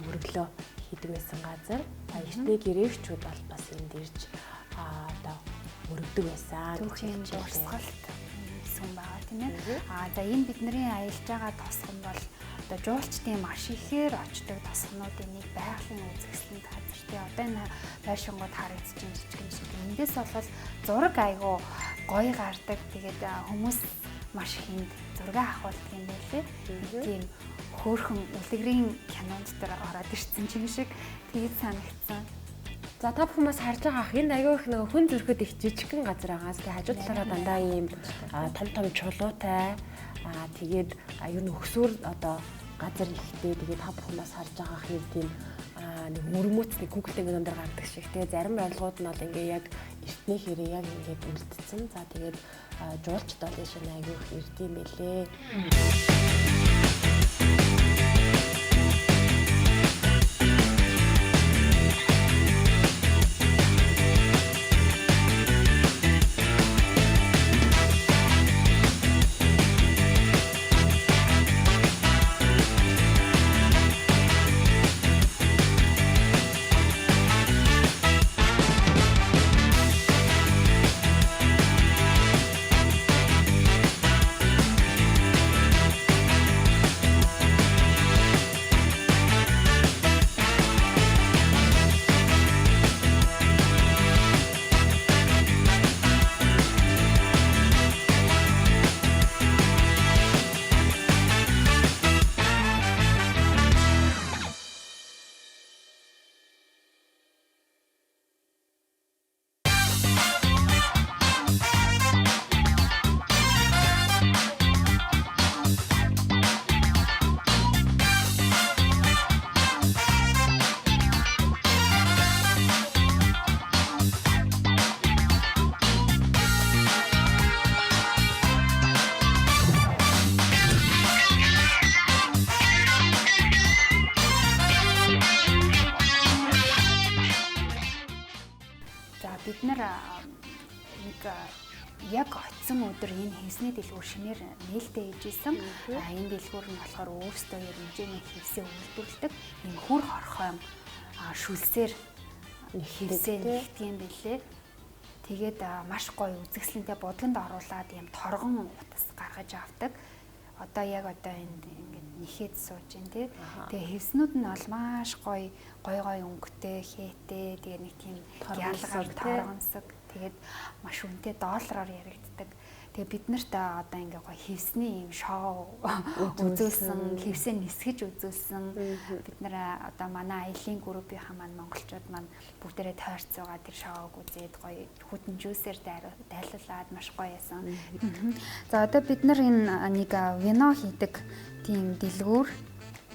Speaker 1: мөрөглөө хийдэг байсан газар. Эртний грекчүүд бол бас энд ирж одоо мөрөгдөг байсан.
Speaker 4: Түүхийн дурсгалт сүм байгаа тийм ээ. За энэ бидний аялж байгаа тосгон бол одоо жуулчдын маш ихээр очдог тосгонуудын нэг байгалийн үзэсгэлэнт газар тийм. Одоо энэ байшингууд харагдаж байгаа жижиг. Эндээс бол зураг айгу гоё гардаг. Тэгээд хүмүүс маш их энд зураг авахулдаг юм байлээ. Тийм хөөрхөн үлгэрийн кинонд дээр ороод ирсэн юм шиг тэгээд санагдсан.
Speaker 1: За та бүхэн бас харж байгаа ах энэ аягүй их нэг хүн зүрхэд их жижигхэн газар байгаас тэгээд хажуу талаараа дандаа ийм том чулуутай тэгээд ер нь өксөр одоо газар ихтэй тэгээд та бүхэн бас харж байгаа ах нэг тийм нэг мөрмөц нэг Google ингээд өндөр гардаг шиг тэгээд зарим байрлууд нь бол ингээ яг эртний хэрэг яг ингээд үлдсэн. За тэгээд жуулчд бол шинэ аягүй их ирдэм байлээ.
Speaker 4: Бид нар нэг яг очсон өдөр энэ хевсний дэлгүүр шинээр нээлттэй хийжсэн. Энэ дэлгүүр нь болохоор өөрсдөө хэмжээний хевсээ үйлдвэрлэдэг юм хүр хорхойм шүлсээр хевсээ нэгтгэх юм билээ. Тэгээд маш гоё үзэсгэлэнтэй бодлонд оруулаад юм торгон утас гаргаж авдаг. Одоо яг энд ингээд нэхэд сууж байна тий. Тэгээ хевснүүд нь бол маш гоё өнгөтэй, хээтэй, тэгээ нэг тийм ялгаар торгонсог. Тэгээд маш үнэтэй доллараар яригддаг. Тэгээ бид нарт одоо ингээ гоё хевсний юм шоу үзүүлсэн, хевсээ нисгэж үзүүлсэн. Бид нар одоо манай аялын группийнхаа маань монголчууд маань бүгдээрээ тойрцоогоо тэр шоуг үзээд гоё хүтэн жүүсээр дайлуулад маш гоё ясан. За одоо бид нар энэ нэг вино хийдэг тийм дэлгүүрт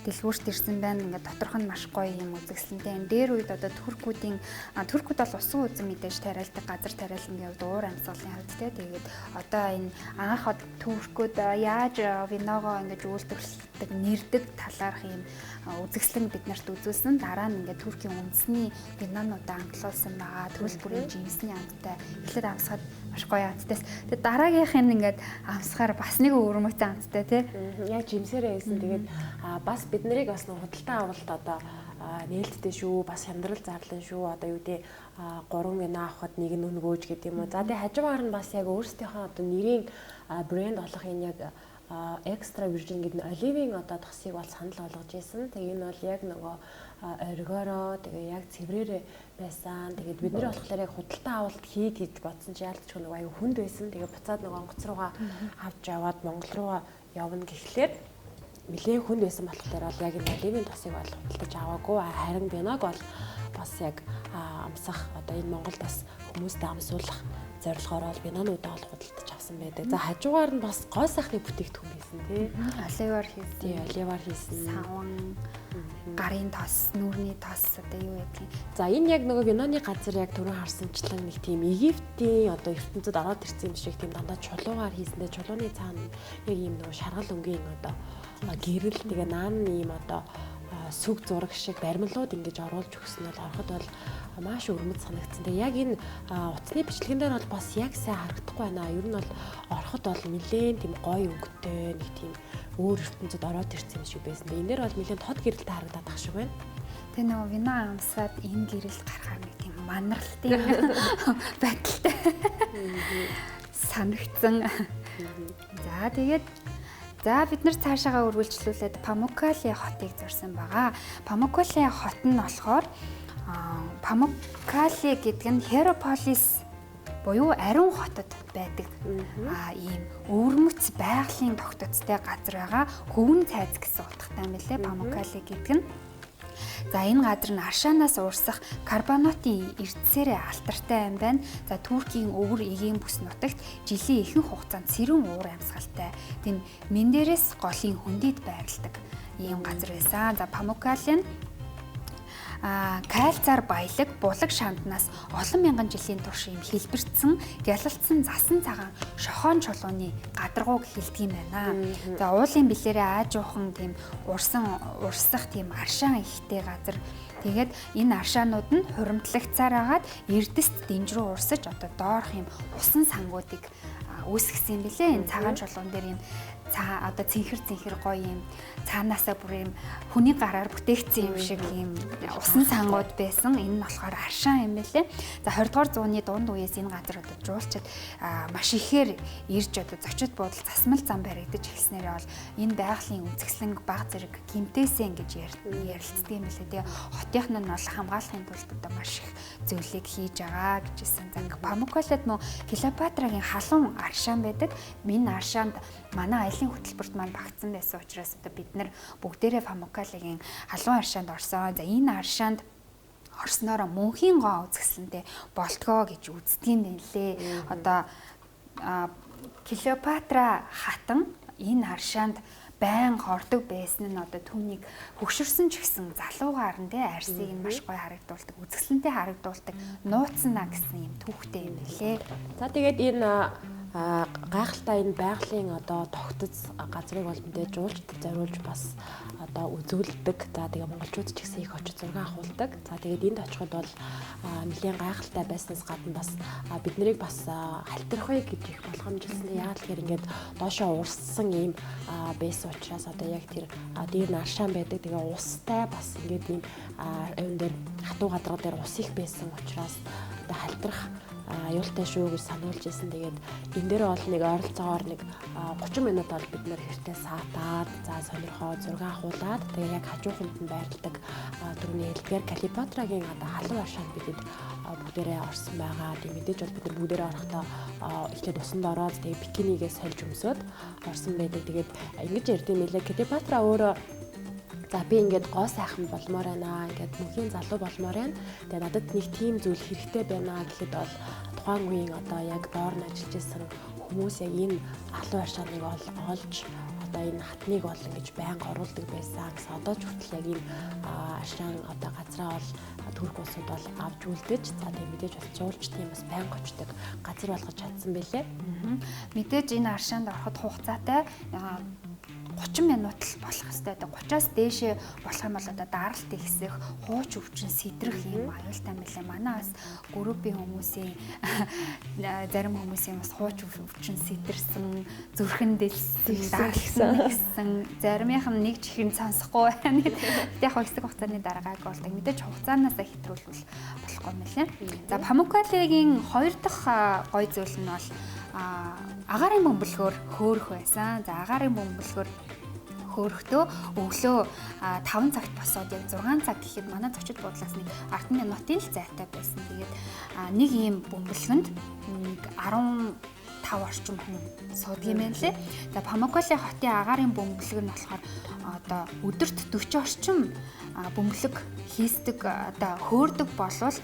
Speaker 4: ирсэн байна. Ингээд доторх нь маш гоё юм үзэсгэлэнтэй. Энэ дээр үед одоо туркууд бол усан үзэн мэдээж тариалдаг газар тариалангийн хувьд уур амьсгалын хувьд те. Тэгээд одоо энэ анх туркууд яаж виногоо ингээд үйлдвэрлэдэг нэрдэг талаарх юм үзэсгэлэн бид нарт үзүүлсэн. Дараа нь ингээд Туркийн үндэсний винонуудаа амтлуулсан байгаа. Төрөл бүрийн жимсний амттай эхлээд амсгаад маш гоё амттайс. Тэгээд дараагийнх нь ингээд амсахаар бас нэг өөрмөцөн амттай тий.
Speaker 1: Яг жимсээрээ хэлсэн. Тэгээд бас бид нарыг бас нэг худалдан авалт одоо нээлттэй шүү. Бас хямдрал зарлан шүү. Одоо юу гэдэг 3 вино авахад нэг нь өнгөөж гэдэг юм уу. За тэгээд хажуугаар нь бас яг өөрсдийнхөө одоо нэрийн брэнд болох энэ яг экстра виржин гэдэг нь оливын одоо тосыг бол санал болгож ирсэн. Тэгээ энэ бол яг нөгөө оргиороо тэгээ яг цэврээрээ байсан. Тэгээд бид нар болохоор яг худалдан авалт хийж бодсон чи яалтч нөгөө аюу хүнд байсан. Тэгээ буцаад нөгөө онгоц руугаа авч яваад Монгол руугаа явна гэхлээр нэлээд хүнд байсан болохоор бол яг энэ оливын тосыг бол худалдаж аваагүй. Харин биног бол бас яг амсах одоо энэ Монголд бас хүмүүстэй амсуулах зорилгоор бол бинонуудаа бол худалдаж авсан байдаг. За хажуугаар нь бас гоо сайхны бүтээгдэхүүн байсан тий.
Speaker 4: Оливаар хийсэн.
Speaker 1: Тий, оливаар хийсэн.
Speaker 4: Саван, гарын тос, нүүрний тос одоо юу гэдэг.
Speaker 1: За энэ яг нөгөө биноны газар яг түрүү харсанчлан нэг тийм Египтийн одоо ертөнцид ороод ирсэн юм шиг тийм дандаа чулуугаар хийсэндээ чулууны цаана яг ийм нөгөө шаргал өнгийн одоо гэрэл тэгээ наан ийм одоо сүг зураг шиг баримлууд ингэж оруулж өгсөн бол ороход бол маш өрмөц санагдсан. Тэгээ яг энэ утасны бичлэгэн дээр бол бас яг сайн харагдахгүй байна. Ер нь бол ороход бол нэлээд тийм гоё өнгөтэй нэг тийм өөр ертөнцид ороод ирсэн юм шиг байсан. Тэгээ энэ дээр бол нэлээд тод гэрэлтэй харагдаад ах шиг байна.
Speaker 4: Тэгээ нөгөө вино амсаад энэ гэрэл гарахаар нэг тийм манаралтай байдалтай санагдсан. За тэгээд бид нар цаашаага үргэлжлүүлээд Памуккале хотыг зорьсон байгаа. Памуккале хот нь болохоор Памуккале гэдэг нь Херополис буюу ариун хотод байдаг. Ийм өвөрмөц байгалийн тогтцтой газар байгаа. Хөвөн цайз гэсэн утгатай юм лээ Памуккале гэдэг нь. За энэ газар нь Аршанаас урсах карбонатын эрдсээрээ алтартай юм байна. За Туркийн өвөр эгийн бүс нутагт жилийн ихэнх хугацаанд сэрүүн уур амьсгалтай. Тийм Мендерес голын хөндөд байрладаг ийм газар байсан. За Памуккале нь кальцаар баялаг булаг шамтнаас олон мянган жилийн турш юм хэлбэрцсэн, гялалцсан засан цагаан шохон чулууны гадаргууг хэлдэг юм байна. За уулын бэлээрээ аажуухан тийм урсах тийм аршаан ихтэй газар. Тэгээд энэ аршаанууд нь хуримтлагцаар агаад эрдэст дэнж рүү урсаж одоо доорх юм усан сангуудыг үүсгэсэн юм билээ. Энэ цагаан чулуун дээр юм одоо цэнхэр гоё юм цаанаасаа бүр юм хүний гараар бүтээгдсэн юм шиг юм усан сангууд байсан. Энэ нь болохоор аршаан юм байлээ. За 20 дугаар зууны дунд үеэс энэ газар одоо жуулчид маш ихээр ирж одоо зочид буудал засмал зам баригдаж эхэлснээрээ бол энэ байгалийн үзэсгэлэн баг зэрэг гимтээсэн гэж ярилцдаг юм байлээ. Тэгээ хотынх нь бол хамгаалахын тулд одоо маш их зөвлөлийг хийж байгаа гэжсэн. За Памуккалед нөө Клеопатрагийн халуун аршаан байдаг. Энэ аршаанд манай аялын хөтөлбөрт маань багтсан байсан учраас одоо бид нар бүгдээрээ Памуккалегийн халуун аршаанд орсон. За энэ аршаанд орсноороо мөнхийн гоо үзэсгэлэнтэй болтгоо гэж үздэг юм лээ. Одоо Клеопатра хатан энэ аршаанд байн хордог байсан нь одоо түүнийг хөгшөрсөн ч гэсэн залуугаар нь арсыг нь маш гоё харагдуулдаг, үзэсгэлэнтэй харагдуулдаг нууцна гэсэн юм түүхтэй юм лээ.
Speaker 1: За тэгээд энэ гайхалтай энэ байгалийн одоо тогтц газрыг бол мэдээж жуулчдад зориулж бас одоо үзүүлдэг. За тэгээ монголчууд ч гэсэн их очиж зураг авахулдаг. За тэгээд энд очиход бол нэлээд гайхалтай байснаас гадна бас бид нарыг бас халтрах вэ гэж их болгоомжилсан. Яагаад гэхээр ингээд доошоо урссан ийм байсан учраас одоо яг тэр дээр нь аршаан байдаг. Тэгээ устай бас ингээд ийм энэ дээр хатуу гадар дээр ус их байсан учраас одоо халтрах аюултай шүү гэж сануулж ирсэн. Тэгээд энэ дээр бол нэг ойролцоогоор нэг 30 минут бол бид нэр хэртээ саатаад за сонирхоо зураг авахуулаад тэгээд яг хажууханд нь байрладаг түрүүний хэлдгээр Клеопатрагийн одоо халуун аршаанд бидэд бүгдээрээ орсон байгаа. Тэгээд мэдээж бол бид нар бүгдээрээ орохдоо эхлээд усанд ороод тэгээд бикинигээ сольж өмсөд орсон байдаг. Тэгээд ингэж ярьдсан мэлээ Клеопатра өөрөө за би ингээд гоо сайхан болмоор байна. Ингээд мөнхийн залуу болмоор байна. Тэгээ надад нэг тийм зүйл хэрэгтэй байна гэхэд бол тухайн үеийн одоо яг доор нь ажиллаж байсан хүмүүс яг энэ халуун аршааныг олж одоо энэ хатныг бол ингэж байнга оруулдаг байсан гэсэн. Одоо ч хүртэл яг энэ аршаан одоо газраа бол Турк улсууд бол авч үлдэж за тийм мэдээж бол жуулчдын бас байнга очдог газар болгож чадсан байлээ.
Speaker 4: Мэдээж энэ аршаанд ороход хугацаатай 30 минут л болох хэвээр. 30-аас дээшээ болох юм бол одоо даралт ихсэх, хууч өвчин сэтрэх юм аюултай мэлээ. Манай бас группийн хүмүүсийн зарим хүмүүсийн бас хууч өвчин сэтрсэн, зүрхэн дэлсэн, даралсан гэсэн. Заримийнх нь нэг чихрэн сонсохгүй байна. Гэтэл яг хэсэг хугацааны дараа гайг болдог. Мэдээж хугацаанаас хэтрүүлвэл болохгүй мэлээ. За Памуккалегийн хоёр дахь гоё зүйл нь бол агаарын бөмбөлгөөр хөөрөх байсан. За агаарын бөмбөлгөөр хөөрөхдөө өглөө 5 цагт босоод яг 6 цаг гэхэд манай зочид буудлаас нэг 10 минутын л зайтай байсан. Тэгээд нэг ийм бөмбөлгөнд 15 орчим хүн суудаг юм байна лээ. За Памуккале хотын агаарын бөмбөлөг нь болохоор одоо өдөрт 40 орчим бөмбөлөг хийсдэг одоо хөөрдөг болвол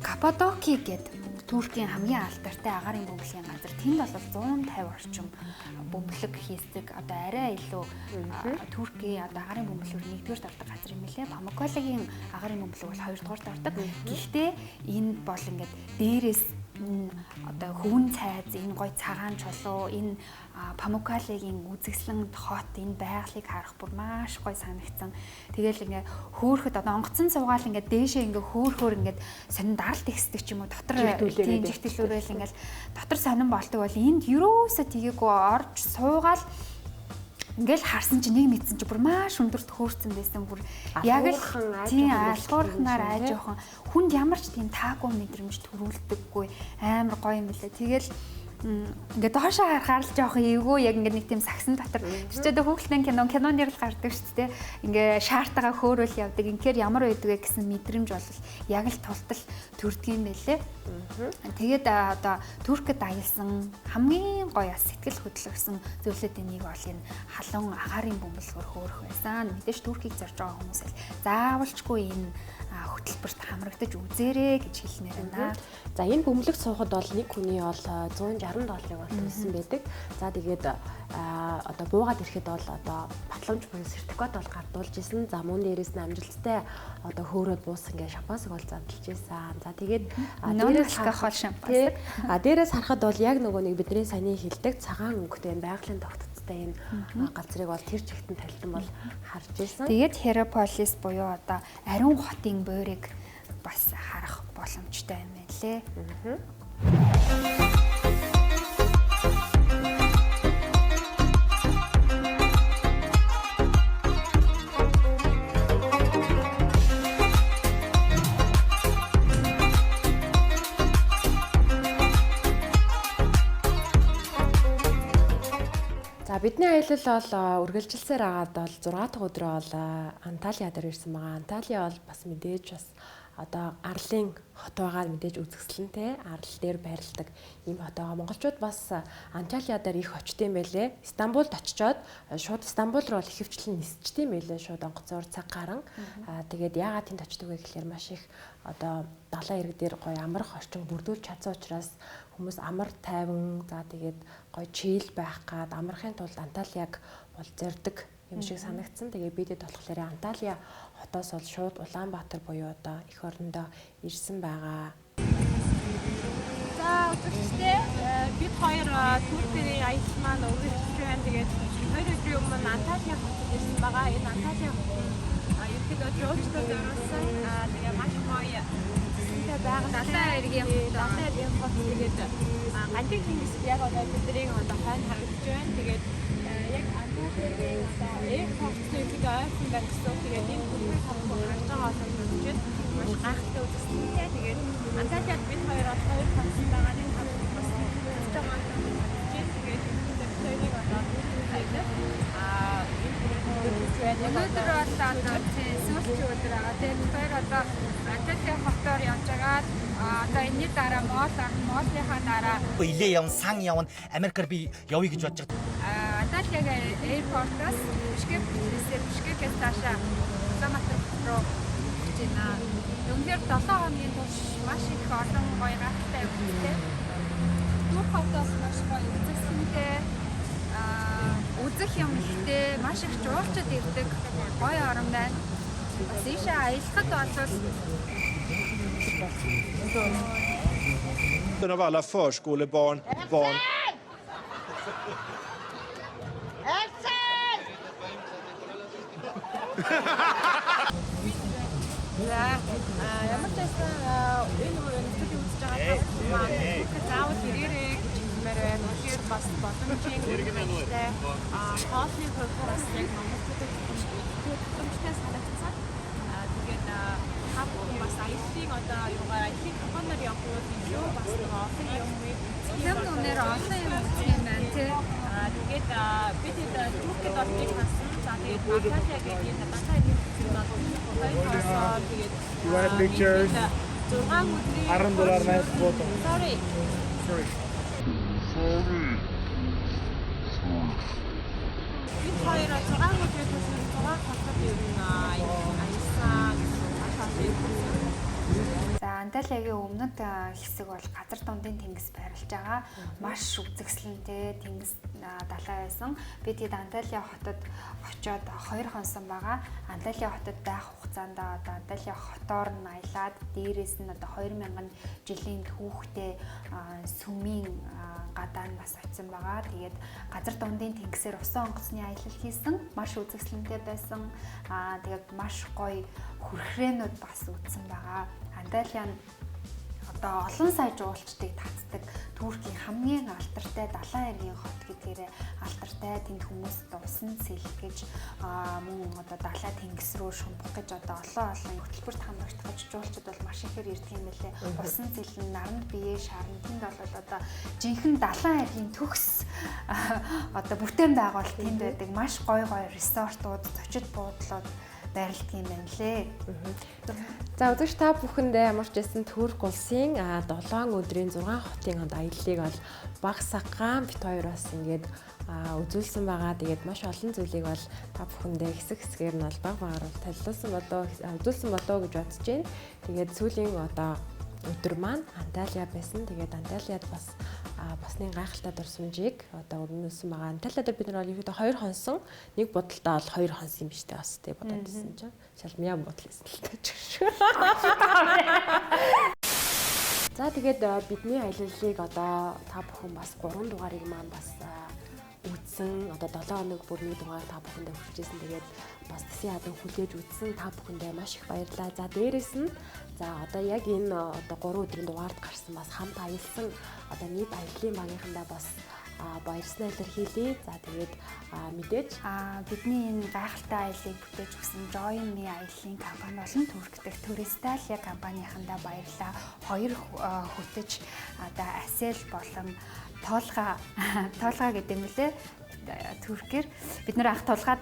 Speaker 4: Каппадоки гэдэг Туркийн хамгийн алдартай агаарын бөмбөлийн газар тэнд бол 150 орчим бөмбөлөг хийсдэг одоо арай илүү Туркийн одоо агаарын бөмбөлөг 1-р дардаг газар юм лээ. Памуккалегийн агаарын бөмбөлөг бол 2-р дардаг. Гэхдээ энэ бол ингээд дээрээс одоо хөвөн цайз, энэ гой цагаан чулуу, энэ Памуккалегийн үзэсгэлэн хот, энэ байгалыг харах бүр маш гой санагдсан. Тэгэл ингээ хөөхөд одоо онгоцон суугаал ингээ дээшээ ингээ хөөхөөр ингээ сонин даралт ихсдэг ч юм уу дотор тийм жигтэлүүрэл ингээ дотор сонин болдог бол энд юусоо тгийгөө орж суугаал ингээл харсан чи нэг мэдсэн чи бүр маш өндөрт хөөрцөн байсан бүр яг л тийм алхуурхнаар айж явах хүнд ямар ч тийм таагүй мэдрэмж төрүүлдэггүй амар гоё юм лээ. Тэгэл ингээд доошоо харахаар л жоохон эвгүй яг ингээд нэг тийм сагсан дотор тэрчээд хүүхэлдэйн кинон дэр л гардаг шүү дээ. Ингээ шаартагаа хөөрөл явдаг. Инхээр ямар байдг вэ гэсэн мэдрэмж бол яг л тултал төрдөг юм байлээ. Тэгээд одоо Туркид аялсан хамгийн гоё сэтгэл хөдлөсөн зүйлүүдийн нэг бол энэ халуун агаарын бөмбөлгөөр хөөрөх байсан. Мэдээж Туркийг зорж байгаа хүмүүс л заавалчгүй энэ хөтөлбөрт хамрагдаж үзээрэй гэж хэлнээр байна.
Speaker 1: За энэ бөмбөлөг суухад бол нэг хүний бол $160 бол төлсөн байдаг. За тэгээд одоо буугаад ирэхэд бол одоо батламж буюу сертификат бол гардуулж исэн. За мөн дээрээс нь амжилттай одоо хөөрөөд буусан ингээ шампансыг бол задлж исэн. За тэгээд
Speaker 4: дээрээс алкогол шампанс.
Speaker 1: Дээрээс харахад бол яг нөгөө нэг бидний саяны хэлдэг цагаан өнгөтэй байгалийн тогтцтой энэ газрыг бол тэр чигтэн талдан бол харж исэн.
Speaker 4: Тэгээд Хераполис буюу одоо ариун хотын буйрыг бас харах боломжтой юм байна лээ.
Speaker 1: За бидний аялал бол үргэлжилсээр агаад бол 6 дахь өдрөө бол Анталиа дээр ирсэн байгаа. Анталиа бол бас мэдээж бас одоо арлын хот байгаа мэдээж үзэсгэлэнтэй арал дээр байрладаг ийм хот байгаа. Монголчууд бас Анталиа дээр их очтсон байлээ. Стамбулд очичоод шууд Стамбул руу бол ихэвчлэн нисчтэй байлээ. Шууд онгоцоор цаг гарan. Тэгээд яагаад тэнд очдөг вэ гэхээр маш их одоо далайн ирэг дээр гоё амрах орчин бүрдүүлж чадсан учраас хүмүүс амар тайван за тэгээд гоё чийл байх гад амрахын тулд Анталиаг бол зорддог юм шиг санагдсан. Тэгээ бидэд болохоор Анталиа хотоос бол шууд Улаанбаатар буюу одоо эх орондоо ирсэн байгаа.
Speaker 3: За үзэгчдээ бид хоёр Туркийн аялал маань үргэлжлэж байна. Тэгээд 2 өдрийн өмнө Анталиа хотод ирсэн байгаа. Энэ Анталиа ерөнхийдөө жуулчдад оруулсан. Тэгээ маш гоё байгаад далайн эргийн хот тэгээд ганцхан хэсэг яг одоо бидний одоо хойно харагдаж байна. Тэгээд яг Анталиагийн хотыг ойрхон байх гэсэн. Тэгээд энэ бүхэн хотыг харж байгаа болохоор маш гайхалтай үзэсгэлэнтэй. Тэгээд Анталиад бид хоёр бол 2 хоттой байгаа. Энэ хот бас үзэж байгаа юм. Тэгээд тэрийг одоо өнөөдөр бол одоо сүүлчийн өдөр байгаа. Тэгээд хоёр одоо Анталиа хотоор явж байгаа. Одоо энэний дараа Моолынхаа дараа
Speaker 9: илээ явна, сан явна. Америкаар би явъя гэж бодож байгаа.
Speaker 3: Анталиагийн аэропортоос Бишкекээс цаашаа Улаанбаатар руу явж байна. Өнөөдөр 7 хоногийн турш маш их олон гоё гайхалтай явдалтай. Турк хотоос маш гоё үзэсгэлэнтэй үзэх юм ихтэй маш их жуулчд ирдэг гоё орон байна. Бас ийшээ аялахад бол
Speaker 6: Av alla förskolebarn, barn.
Speaker 3: Ямар ч байсан энэ үргэлжлүүлж үзэж байгаа маань заавал ирээрэй гэж хэлмээр байна. Тэгэхээр бас боломжийн хэрэгтэй хоолны хөлбөрөөс яг Монголчуудад боломжтой санагдсан. Тэгээд хав бас аяллаа одоо юугаар аяллаа компаниар явах нь илүү бас олон юм
Speaker 8: хэн өнөр олон юм үзэх юм байна тий.
Speaker 3: Тэгээд бид Туркид орчих хасан. За тэгээд Анталия гэдэг энэ Анталия гэсэн бол тэгээд
Speaker 7: You want pictures?
Speaker 3: 6 өдрийн
Speaker 7: $10 nice photo.
Speaker 3: Sorry. Бид хоёр 6 өдрийн туршид 6 хотод ер нь аялсан ашаалт.
Speaker 4: За Анталиагийн өмнөд хэсэг бол газар дундын тэнгис байрлаж байгаа. Маш үзэсгэлэнтэй тэнгис далай байсан. Би тэгээд Анталиа хотод очиод 2 хонсон байгаа. Анталиа хотод байх хугацаанд одоо Анталиа хотоор нь аялаад дээрээс нь одоо 2000 жилийн түүхтэй сүмийн гадаан бас очисон байгаа. Тэгээд газар дундын тэнгисээр усан онгоцны аялал хийсэн. Маш үзэсгэлэнтэй байсан. Тэгээд маш гоё хүрхрээнүүд бас үзсэн байгаа. Анталиа нь одоо олон сая жуулчдыг татдаг Туркийн хамгийн алдартай далайн эргийн хот гэдгээр алдартай. Тэнд хүмүүс усан сэлгэж мөн одоо далай тэнгис рүү шумбах гэж одоо олон хөтөлбөрт хамрагч гэж жуулчид бол маш ихээр ирдэг юм байлээ. Усан сэлэн, наранд бие шарна. Тэнд бол одоо жинхэнэ далайн эргийн төгс одоо бүтээн байгуул тэнд байдаг. Маш гоё resort-ууд, зочид буудлууд байрладаг юм байна лээ.
Speaker 1: За үзэгч та бүхэндээ ямар ч байсан Турк улсын 7 өдрийн 6 хотын аяллыг бол баг сагаан бит хоёр бас ингээд үзүүлсэн байгаа. Тэгээд маш олон зүйлийг бол та бүхэндээ хэсэг хэсгээр нь бол баг багаар танилцуулсан болоо үзүүлсэн болоо гэж бодож байна. Тэгээд сүүлийн одоо өдөр маань Анталиа байсан. Тэгээд Анталиад бас басны гайхалтай дурсамжийг одоо өрнүүлсэн байгаа. Анталиад бид нар ерөөдөө 2 хонсон, нэг будалтаа бол 2 хонсон юм штэ бас тий бодоод ирсэн чинь. Шалмиа будал гэсэн л тааж шүү. За тэгээд бидний аяллыг одоо та бүхэн бас 3 дугаарыг маань бас үзсэн. Одоо 7 хоног бүр нэг дугаар та бүхэндээ хүрчээсэн. Тэгээд бас тэсийн хадан хүлээж үзсэн та бүхэндээ маш их баярлалаа. За дээрэс нь за одоо яг энэ одоо 3 өдрийн дугаард гарсан бас хамт аялсан одоо нийт аяллаа багийнхандаа бас баярснаа илэрхийлье. За тэгээд мэдээж
Speaker 4: бидний энэ гайхалтай аяллыг бүтээж өгсөн Join Me аяллаа компани болон Турк дахь Туристалия компанийнхандаа баярлалаа. 2 хөтөж одоо Асел болон тоолга гэдэг юм лээ. Туркээр бид нэр анх толгой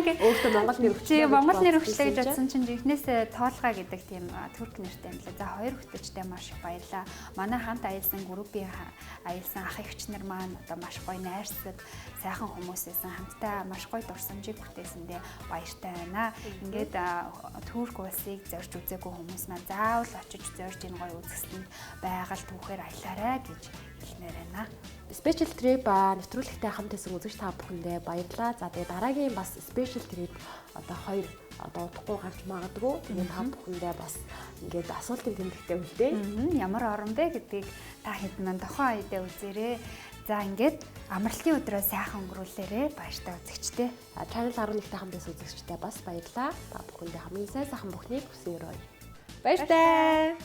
Speaker 4: гэж
Speaker 1: өөртөө Монгол нэр өгчлээ.
Speaker 4: Монгол нэр өгчлээ гэж бодсон чинь жинхнээсээ тоолгой гэдэг тийм турк нэртэй юм лээ. За 2 хөтөчтэй маш их баярлаа. Манай хамт аялсан группийн аялсан ах эгч нар маань одоо маш гоё найрсаг сайхан хүмүүс байсан. Хамтдаа маш гоё дурсамжийг бүтээсэндээ баяртай байна. Ингээд Турк улсыг зорж үзээгүй хүмүүс маань заавал очиж зорж энэ гоё үзэсгэлэнт байгаль түүхээр аялаарай гэж хэлмээр байна.
Speaker 1: Special trip нэвтрүүлэгтэй хамт исэн үзэгч та бүхэндээ баярлалаа. За тэгээд дараагийн бас special trip одоо 2 одоо удахгүй гарч магадгүй. Тэгээд та бүхэндээ бас ингээд асуултын тэмдэгтээ үлдээ.
Speaker 4: Ямар орон бэ гэдгийг та хэд маань тохоо айдаа үзээрэй. За ингээд амралтын өдрөө сайхан өнгөрүүлээрэй. Баяртай үзэгчтэй.
Speaker 1: Channel 11-тэй хамт исэн үзэгчтэй бас баярлалаа. Та бүхэндээ хамгийн сайн сайхан бүхнийг хүсье өрөөе. Баяртай.